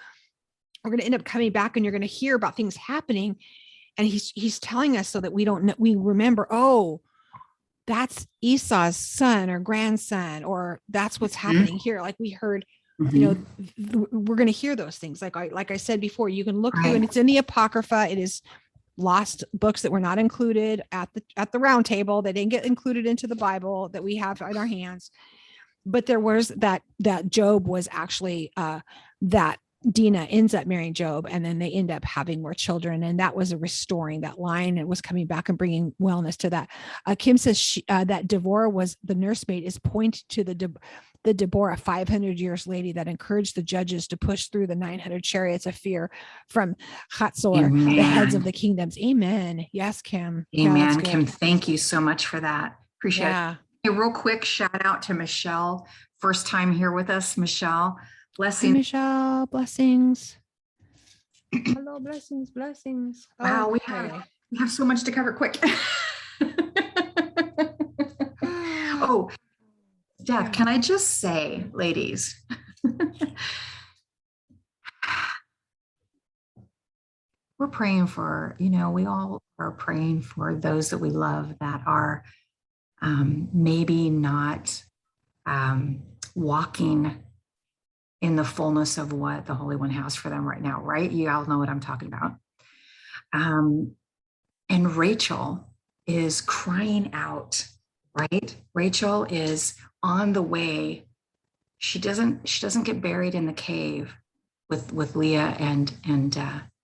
going to hear about things happening. And he's telling us so that we don't know, we remember, oh, that's Esau's son or grandson, or that's what's happening here. Like we heard, we're going to hear those things. Like I said before, you can look through, and it's in the Apocrypha. It is lost books that were not included at the round table. They didn't get included into the Bible that we have in our hands. But there was that Job was actually that Dinah ends up marrying Job, and then they end up having more children. And that was a restoring that line. It was coming back and bringing wellness to that. Kim says that Deborah was the nursemaid, is pointed to the Deborah 500 years lady that encouraged the judges to push through the 900 chariots of fear from Hatzor, the heads of the kingdoms. Amen. Yes, Kim. Amen. Yeah, Kim, thank you so much for that. Appreciate it. A real quick shout out to Michelle. First time here with us, Michelle. Blessings. Hi, Michelle. Blessings. Hello, blessings. Wow, we have so much to cover. Quick. Oh, Steph, can I just say, ladies, we're praying for, you know, we all are praying for those that we love that are maybe not walking in the fullness of what the Holy One has for them right now, right? You all know what I'm talking about. And Rachel is crying out, right? Rachel is on the way. She doesn't get buried in the cave with Leah and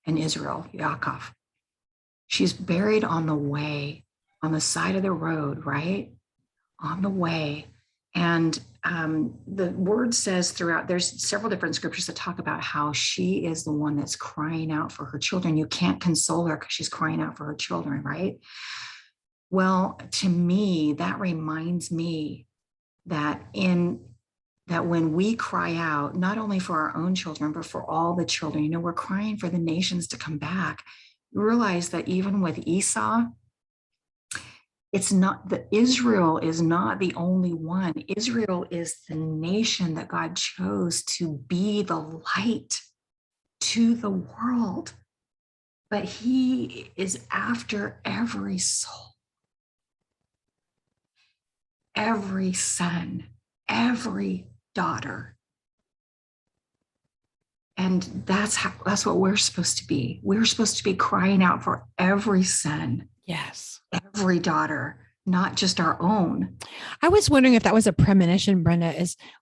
Israel, Yaakov. She's buried on the way, on the side of the road, right? On the way. And the word says throughout, there's several different scriptures that talk about how she is the one that's crying out for her children. You can't console her because she's crying out for her children, right? Well, to me, that reminds me that when we cry out, not only for our own children, but for all the children, you know, we're crying for the nations to come back. You realize that even with Esau, it's not that Israel is not the only one. Israel is the nation that God chose to be the light to the world. But he is after every soul, every son, every daughter. And that's what we're supposed to be. We're supposed to be crying out for every son. Yes. Every daughter, not just our own. I was wondering if that was a premonition, Brenda,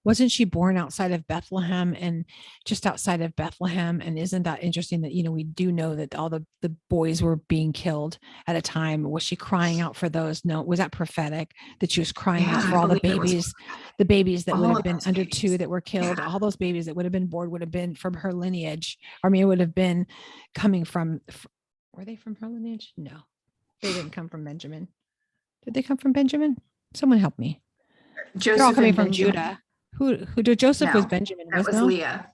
wasn't she born outside of Bethlehem and just outside of Bethlehem? And isn't that interesting that, you know, we do know that all the boys were being killed at a time. Was she crying out for those? No. Was that prophetic that she was crying out for all the babies that would have been under 2 that were killed? Yeah. All those babies that would have been born would have been from her lineage. I mean, it would have been coming from, were they from her lineage? No. They didn't come from Benjamin. Did they come from Benjamin? Someone help me. Joseph. They're all coming from Judah. Who did Joseph was Benjamin? That was Leah.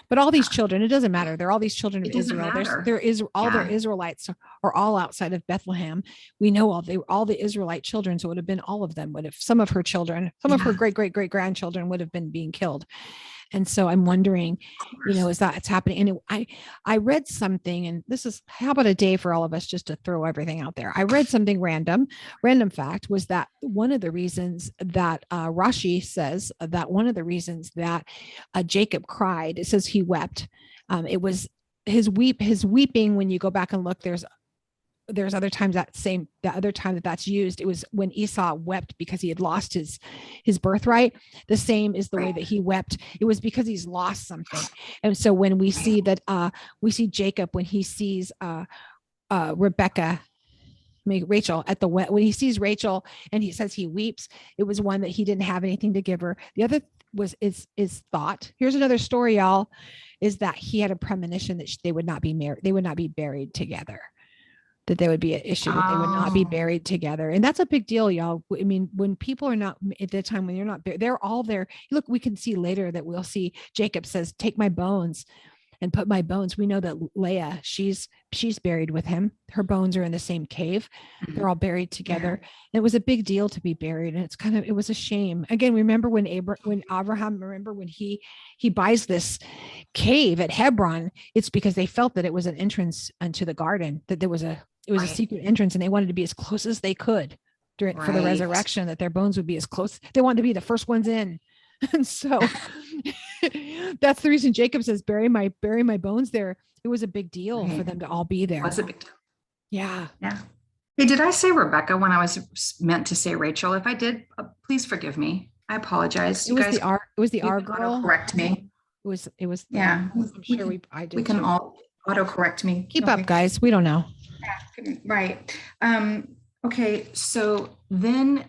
But all these children, it doesn't matter. They're all these children of Israel. Their Israelites are all outside of Bethlehem. We know all the Israelite children. So it would have been all of them. But if some of her children, some of her great grandchildren would have been being killed. And so I'm wondering, you know, is that it's happening? And I read something, and this is, how about a day for all of us just to throw everything out there. I read something random fact was that one of the reasons that Rashi says that one of the reasons that Jacob cried, it says he wept. It was his weeping. When you go back and look, there's other times that's used. It was when Esau wept because he had lost his birthright. The same is the way that he wept. It was because he's lost something. And so when we see that, we see Jacob, when he sees Rachel when he sees Rachel and he says he weeps, it was one that he didn't have anything to give her. The other was is thought. Here's another story, y'all, is that he had a premonition that they would not be married. They would not be buried together. That there would be an issue that they would not be buried together. And that's a big deal, y'all. I mean, when people are not at the time, when you're not, they're all there. Look, we can see later that we'll see Jacob says, take my bones and put my bones. We know that Leah, she's buried with him. Her bones are in the same cave. They're all buried together. Yeah. And it was a big deal to be buried. And it was a shame. Again, remember when Abraham, when he buys this cave at Hebron, it's because they felt that it was an entrance into the garden, that it was a secret entrance, and they wanted to be as close as they could for the resurrection, that their bones would be as close. They wanted to be the first ones in. And so that's the reason Jacob says, bury my bones there. It was a big deal for them to all be there. It was a big deal. Yeah. Yeah. Hey, did I say Rebecca when I was meant to say Rachel? If I did, please forgive me. I apologize. It was the R girl. Correct me. It was. Yeah. I'm sure I did. We can all auto correct me. Keep up, guys. We don't know. Yeah, right. Okay. So then,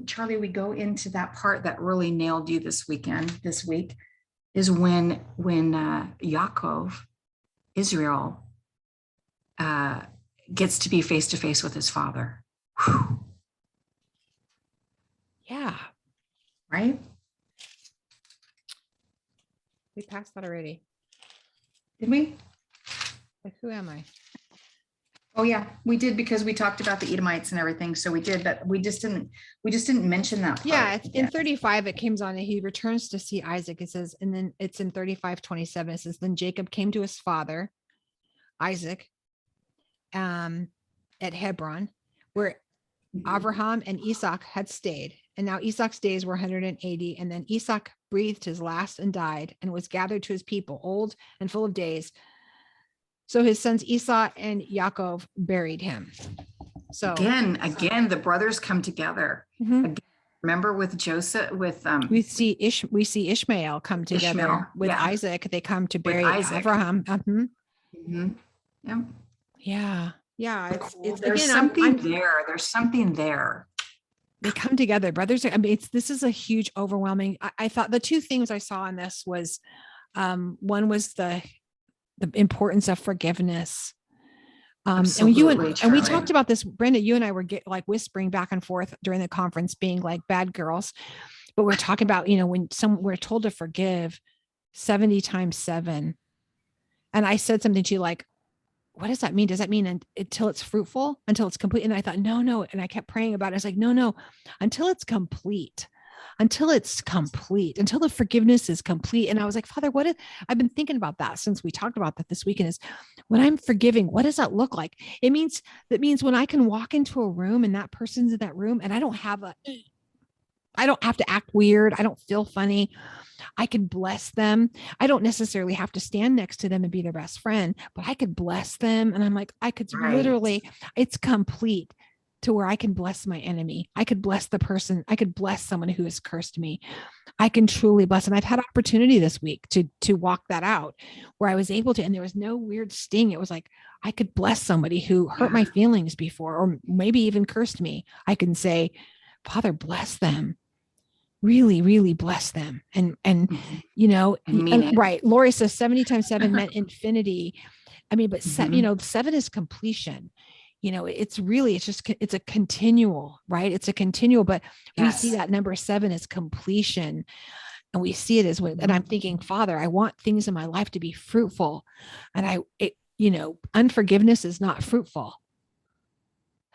Charlie, we go into that part that really nailed you this week, is when Yaakov, Israel, gets to be face to face with his father. Whew. Yeah. Right? We passed that already. Did we? Like, who am I? Oh yeah, we did, because we talked about the Edomites and everything. So we did, but we just didn't mention that part. Yeah, in 35 it comes on, and he returns to see Isaac. It says, and then it's in 35:27. It says, then Jacob came to his father Isaac, at Hebron, where Abraham and Isaac had stayed. And now Isaac's days were 180. And then Isaac breathed his last and died and was gathered to his people, old and full of days. So his sons Esau and Yaakov buried him. So again, the brothers come together. Mm-hmm. Again, remember with Joseph, with we see Ishmael come together with Isaac. They come to bury Abraham. Mm-hmm. Mm-hmm. Yeah. It's there's again, something there. There's something there. They come together, brothers. I mean, this is a huge, overwhelming. I thought the two things I saw in this was, one was the importance of forgiveness. And we talked about this, Brenda, you and I were whispering back and forth during the conference, being like bad girls, but we're talking about, when we're told to forgive 70 times 7. And I said something to you like, what does that mean? Does that mean until it's fruitful, until it's complete? And I thought, no. And I kept praying about it. It's like, no, until it's complete, until the forgiveness is complete. And I was like, Father, I've been thinking about that since we talked about that this weekend, is when I'm forgiving, what does that look like? That means when I can walk into a room and that person's in that room and I don't have to act weird. I don't feel funny. I can bless them. I don't necessarily have to stand next to them and be their best friend, but I could bless them. And I'm like, I could literally, it's complete to where I can bless my enemy. I could bless the person. I could bless someone who has cursed me. I can truly bless. And I've had opportunity this week to walk that out where I was able to, and there was no weird sting. It was like, I could bless somebody who hurt my feelings before, or maybe even cursed me. I can say, Father, bless them. Really, really bless them. And right. Lori says 70 times 7 meant infinity. I mean, but 7 is completion. It's a continual, right? It's a continual, but we see that number 7 is completion. And we see it as and I'm thinking, Father, I want things in my life to be fruitful. And unforgiveness is not fruitful.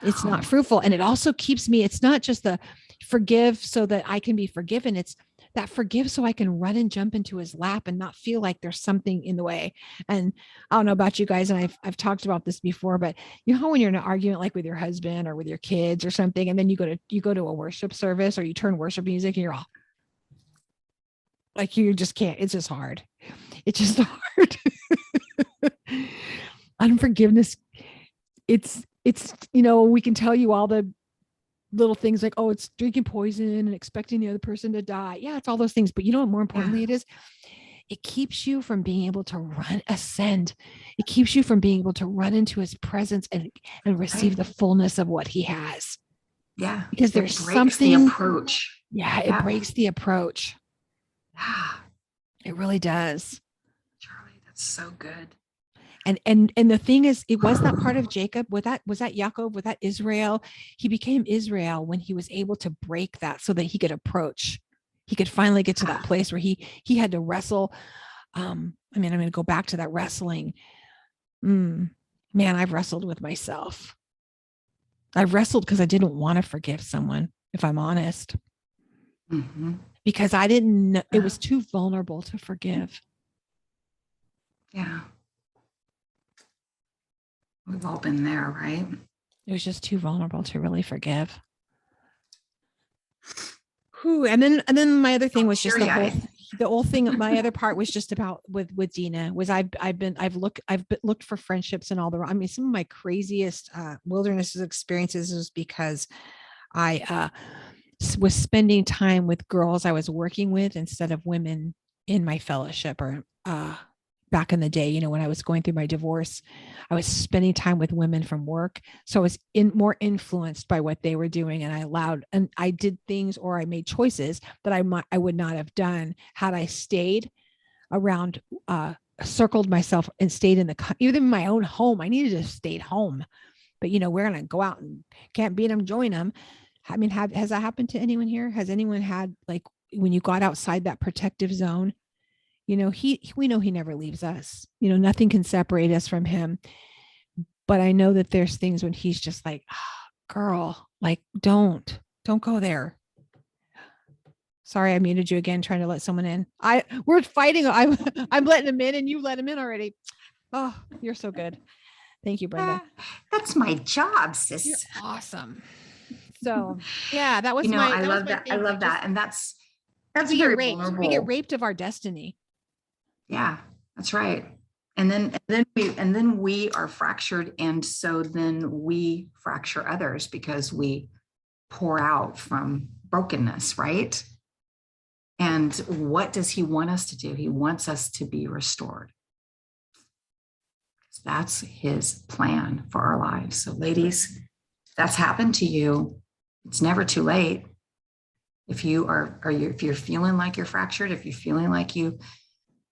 It's not fruitful. And it also keeps me, it's not just the forgive so that I can be forgiven. It's that forgive so I can run and jump into his lap and not feel like there's something in the way. And I don't know about you guys, and I've talked about this before, but you know how when you're in an argument, like with your husband or with your kids or something, and then you go to a worship service or you turn worship music and you're all like, you just can't, it's just hard. It's just hard. Unforgiveness. It's, we can tell you all the little things like, oh, it's drinking poison and expecting the other person to die. Yeah, it's all those things. But more importantly, it keeps you from being able to ascend. It keeps you from being able to run into his presence and receive the fullness of what he has. Yeah. Because there's something. The approach. Yeah, it breaks the approach. Yeah. It really does. Charlie, that's so good. And the thing is, it was not part of Jacob. Was that Yaakov? Was that Israel? He became Israel when he was able to break that so that he could approach. He could finally get to that place where he had to wrestle. I'm going to go back to that wrestling. Man, I've wrestled with myself. I've wrestled because I didn't want to forgive someone, if I'm honest. Mm-hmm. Because I didn't know, it was too vulnerable to forgive. Yeah. We've all been there, right? It was just too vulnerable to really forgive. Whew. And then my other thing was just the whole thing. My other part was just about with Dina was I've looked for friendships and all some of my craziest wilderness experiences was because I was spending time with girls I was working with instead of women in my fellowship or back in the day, when I was going through my divorce, I was spending time with women from work. So I was more influenced by what they were doing, and I did things or I made choices that I would not have done had I stayed around, circled myself and stayed even in my own home. I needed to stay home, but we're going to go out and can't beat them, join them. I mean, has that happened to anyone here? Has anyone had, like, when you got outside that protective zone? We know he never leaves us. Nothing can separate us from him. But I know that there's things when he's just like, girl, like, don't go there. Sorry, I muted you again, trying to let someone in. We're fighting. I'm letting him in and you let him in already. Oh, you're so good. Thank you, Brenda. That's my job, sis. You're awesome. So yeah, that was I love that. I love that. And that's very vulnerable. We get raped of our destiny. Yeah, that's right. And then we are fractured. And so then we fracture others because we pour out from brokenness, right? And what does he want us to do? He wants us to be restored. That's his plan for our lives. So ladies, if that's happened to you, it's never too late. If you're feeling like you're fractured, if you're feeling like you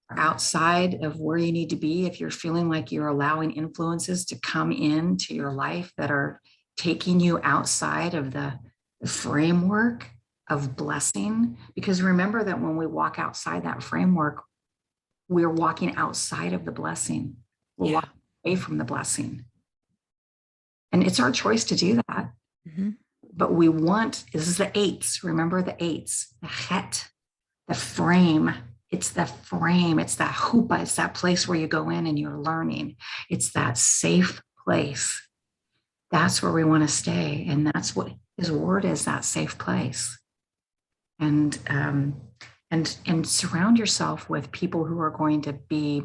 are outside of where you need to be, if you're feeling like you're allowing influences to come into your life that are taking you outside of the framework of blessing, because remember that when we walk outside that framework, we're walking outside of the blessing. We're walking away from the blessing. And it's our choice to do that. Mm-hmm. But this is the eights. Remember the eights, the het, the frame. It's the frame. It's that chuppah. It's that place where you go in and you're learning. It's that safe place. That's where we want to stay. And that's what his word is, that safe place. And surround yourself with people who are going to be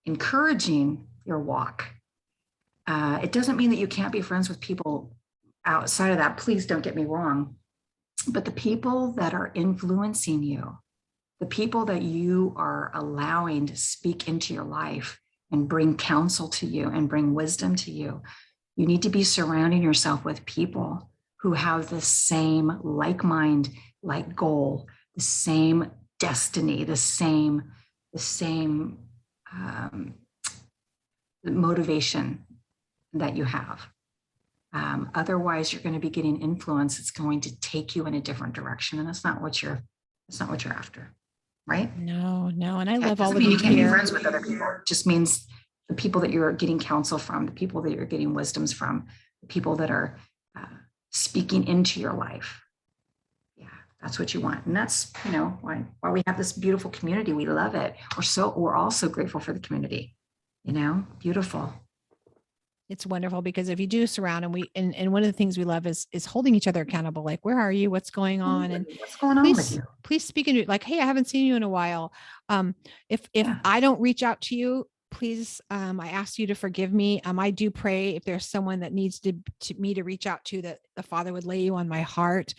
encouraging your walk. It doesn't mean that you can't be friends with people outside of that. Please don't get me wrong. But the people that are influencing you, the people that you are allowing to speak into your life and bring counsel to you and bring wisdom to you, you need to be surrounding yourself with people who have the same like mind, like goal, the same destiny, the same motivation that you have. Otherwise, you're going to be getting influence. It's going to take you in a different direction, and that's not what you're after, right? No. And I love all of you. You can't be friends with other people. It just means the people that you're getting counsel from, the people that you're getting wisdoms from, the people that are speaking into your life. Yeah, that's what you want. And that's, why we have this beautiful community. We love it. We're all so grateful for the community, beautiful. It's wonderful because if you do surround and one of the things we love is holding each other accountable. Like, where are you? What's going on? And what's going on with you? Please speak into it. Like, hey, I haven't seen you in a while. If I don't reach out to you, please, I ask you to forgive me. I do pray if there's someone that needs me to reach out to, that the Father would lay you on my heart.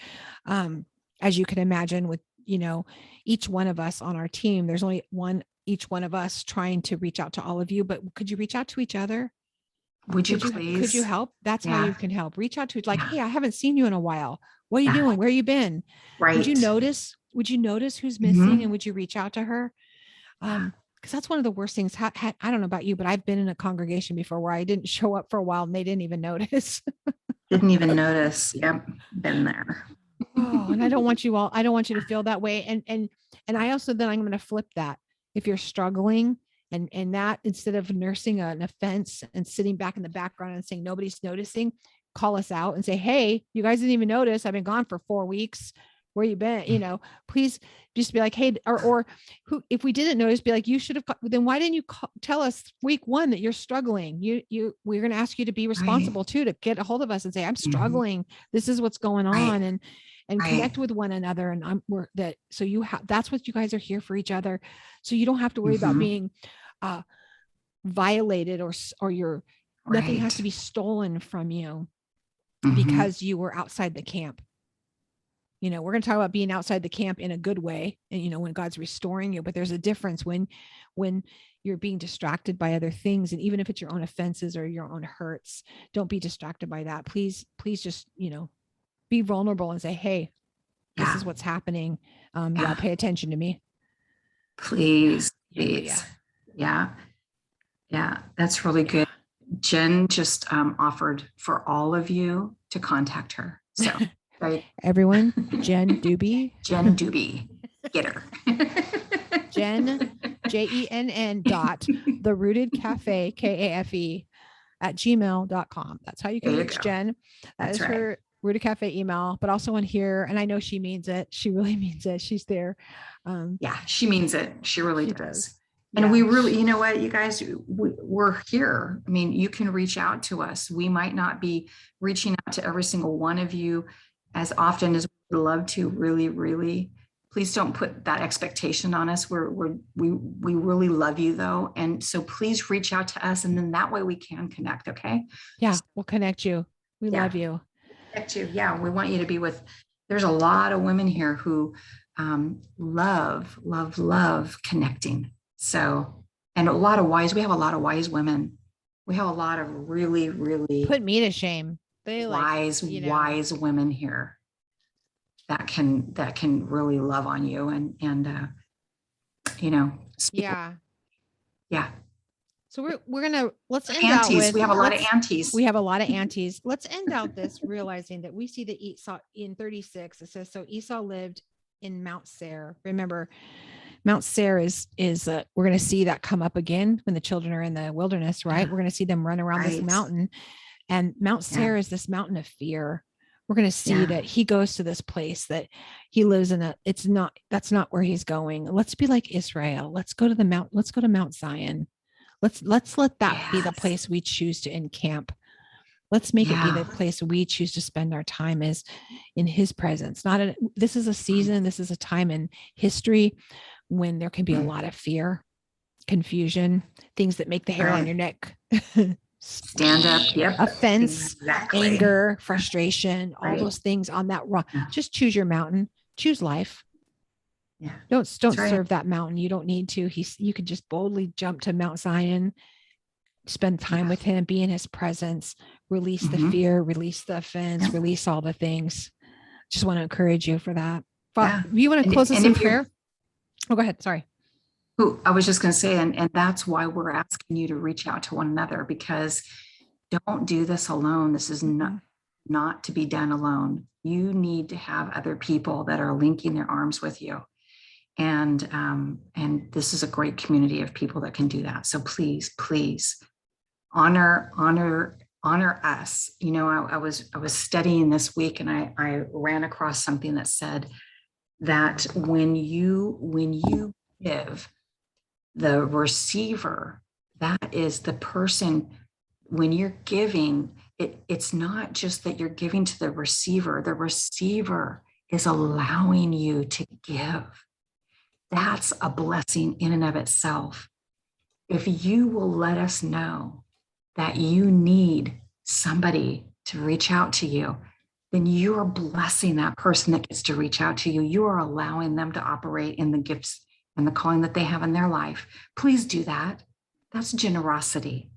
As you can imagine with, each one of us on our team, there's only each one of us trying to reach out to all of you, but could you reach out to each other? Would you please? Could you help? That's how you can help. Reach out to it. Like, hey, I haven't seen you in a while. What are you doing? Where you been? Right. Would you notice who's missing? And would you reach out to her? Because that's one of the worst things. I don't know about you, but I've been in a congregation before where I didn't show up for a while and they didn't even notice. Didn't even notice. Yep. Been there. Oh, and I don't want you to feel that way. And I also, then I'm going to flip that. If you're struggling, and that, instead of nursing an offense and sitting back in the background and saying nobody's noticing, call us out and say, hey, you guys didn't even notice. I've been gone for 4 weeks. Where you been? Please just be like, hey, or who, if we didn't notice, be like, you should have, then why didn't you tell us week 1 that you're struggling? We're going to ask you to be responsible too, to get a hold of us and say, I'm struggling. This is what's going on. And connect with one another. And that's what you guys are here for each other. So you don't have to worry about being violated or nothing has to be stolen from you because you were outside the camp. We're going to talk about being outside the camp in a good way. And, when God's restoring you, but there's a difference when you're being distracted by other things. And even if it's your own offenses or your own hurts, don't be distracted by that. Please just, be vulnerable and say, hey, this is what's happening. Y'all pay attention to me. Please. Yeah. That's really good. Jen just offered for all of you to contact her. So right. Everyone, Jen Doobie. Get her. Jen, JENN the Rooted Cafe, KAFE @gmail.com. That's how you can reach Jen. That's right. Her Rooted Cafe email, but also on here. And I know she means it. She really means it. She's there. She means it. She really does. And we really, you know what, you guys, we're here. I mean, you can reach out to us. We might not be reaching out to every single one of you as often as we'd love to. Really, really, please don't put that expectation on us. We really love you though. And so please reach out to us, and then that way we can connect. Okay. Yeah. We'll connect you. We love you. Connect you. Yeah. We want you to be with, there's a lot of women here who love connecting. So, and we have a lot of wise women. We have a lot of really, really put me to shame. They wise women here that can really love on you and speak. Yeah. So let's end aunties. out with, we have a lot of aunties. We have a lot of aunties. Let's end out this realizing that we see that Esau in 36. It says, so Esau lived in Mount Seir. Remember, Mount Seir is we're going to see that come up again when the children are in the wilderness, right? We're going to see them run around this mountain, and Mount Seir is this mountain of fear. We're going to see that he goes to this place that he lives in. That's not where he's going. Let's be like Israel. Let's go to Mount Zion. Let's let that be the place we choose to encamp. Let's make it be the place we choose to spend our time, is in his presence. This is a season, this is a time in history when there can be a lot of fear, confusion, things that make the hair on your neck stand up. Yep. Offense, anger, frustration, all those things on that rock. Just choose your mountain, choose life. Yeah. Don't serve that mountain. You don't need to. You could just boldly jump to Mount Zion, spend time with him, be in his presence, release the fear, release the offense, release all the things. Just want to encourage you for that. You want to close us in prayer? Oh, go ahead. Sorry. I was just going to say, and that's why we're asking you to reach out to one another, because don't do this alone. This is not to be done alone. You need to have other people that are linking their arms with you. And this is a great community of people that can do that. So please honor us. You know, I was studying this week, and I ran across something that said that when you give, the receiver, that is the person, when you're giving, it's not just that you're giving to the receiver is allowing you to give. That's a blessing in and of itself. If you will let us know that you need somebody to reach out to you, then you are blessing that person that gets to reach out to you. You are allowing them to operate in the gifts and the calling that they have in their life. Please do that. That's generosity.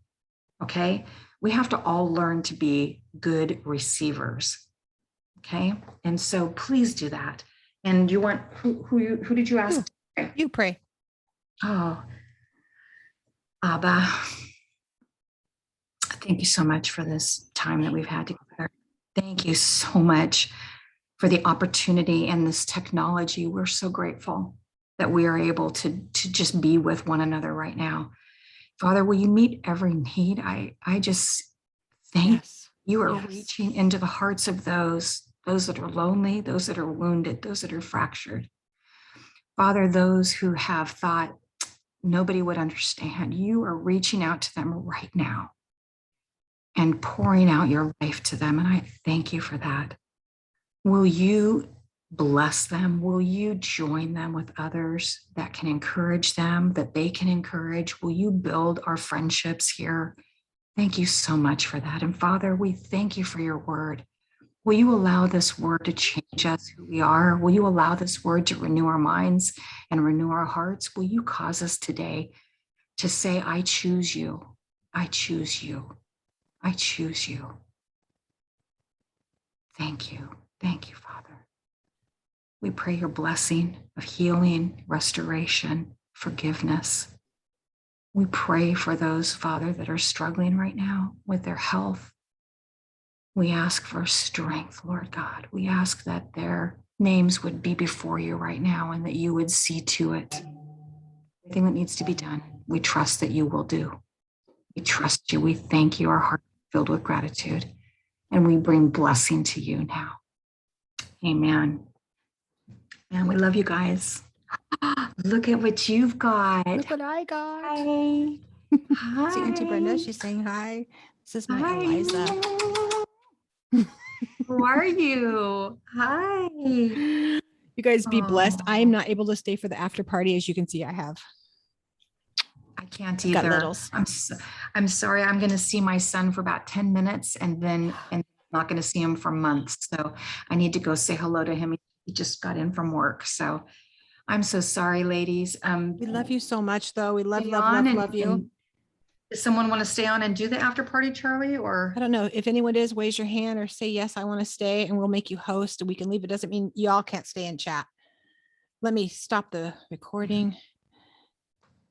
Okay. We have to all learn to be good receivers. Okay. And so please do that. And you want, who did you ask? You pray. Oh, Abba, thank you so much for this time that we've had together. Thank you so much for the opportunity and this technology. We're so grateful that we are able to just be with one another right now. Father, will you meet every need? I just thank you are reaching into the hearts of those that are lonely, those that are wounded, those that are fractured. Father, those who have thought nobody would understand, you are reaching out to them right now and pouring out your life to them. And I thank you for that. Will you bless them? Will you join them with others that can encourage them, that they can encourage? Will you build our friendships here? Thank you so much for that. And Father, we thank you for your word. Will you allow this word to change us, who we are? Will you allow this word to renew our minds and renew our hearts? Will you cause us today to say, I choose you. I choose you. I choose you. Thank you. Thank you, Father. We pray your blessing of healing, restoration, forgiveness. We pray for those, Father, that are struggling right now with their health. We ask for strength, Lord God. We ask that their names would be before you right now and that you would see to it. Everything that needs to be done, we trust that you will do. We trust you. We thank you. Our heart filled with gratitude. And we bring blessing to you now. Amen. And we love you guys. Look at what you've got. Look what I got. Hi. Hi. See Auntie Brenda, she's saying hi. This is my Hi. Eliza. How are you? Hi. You guys be blessed. I am Aw. not able to stay for the after party. As you can see, I have I can't got either. littles. I'm sorry. I'm going to see my son for about 10 minutes and then not going to see him for months. So I need to go say hello to him. He just got in from work. So I'm so sorry, ladies. We love you so much, though. We love, Stay love, on love, love you. and does someone want to stay on and do the after party, Charlie? Or I don't know if anyone is, raise your hand or say, yes, I want to stay, and we'll make you host and we can leave. It doesn't mean y'all can't stay and chat. Let me stop the recording.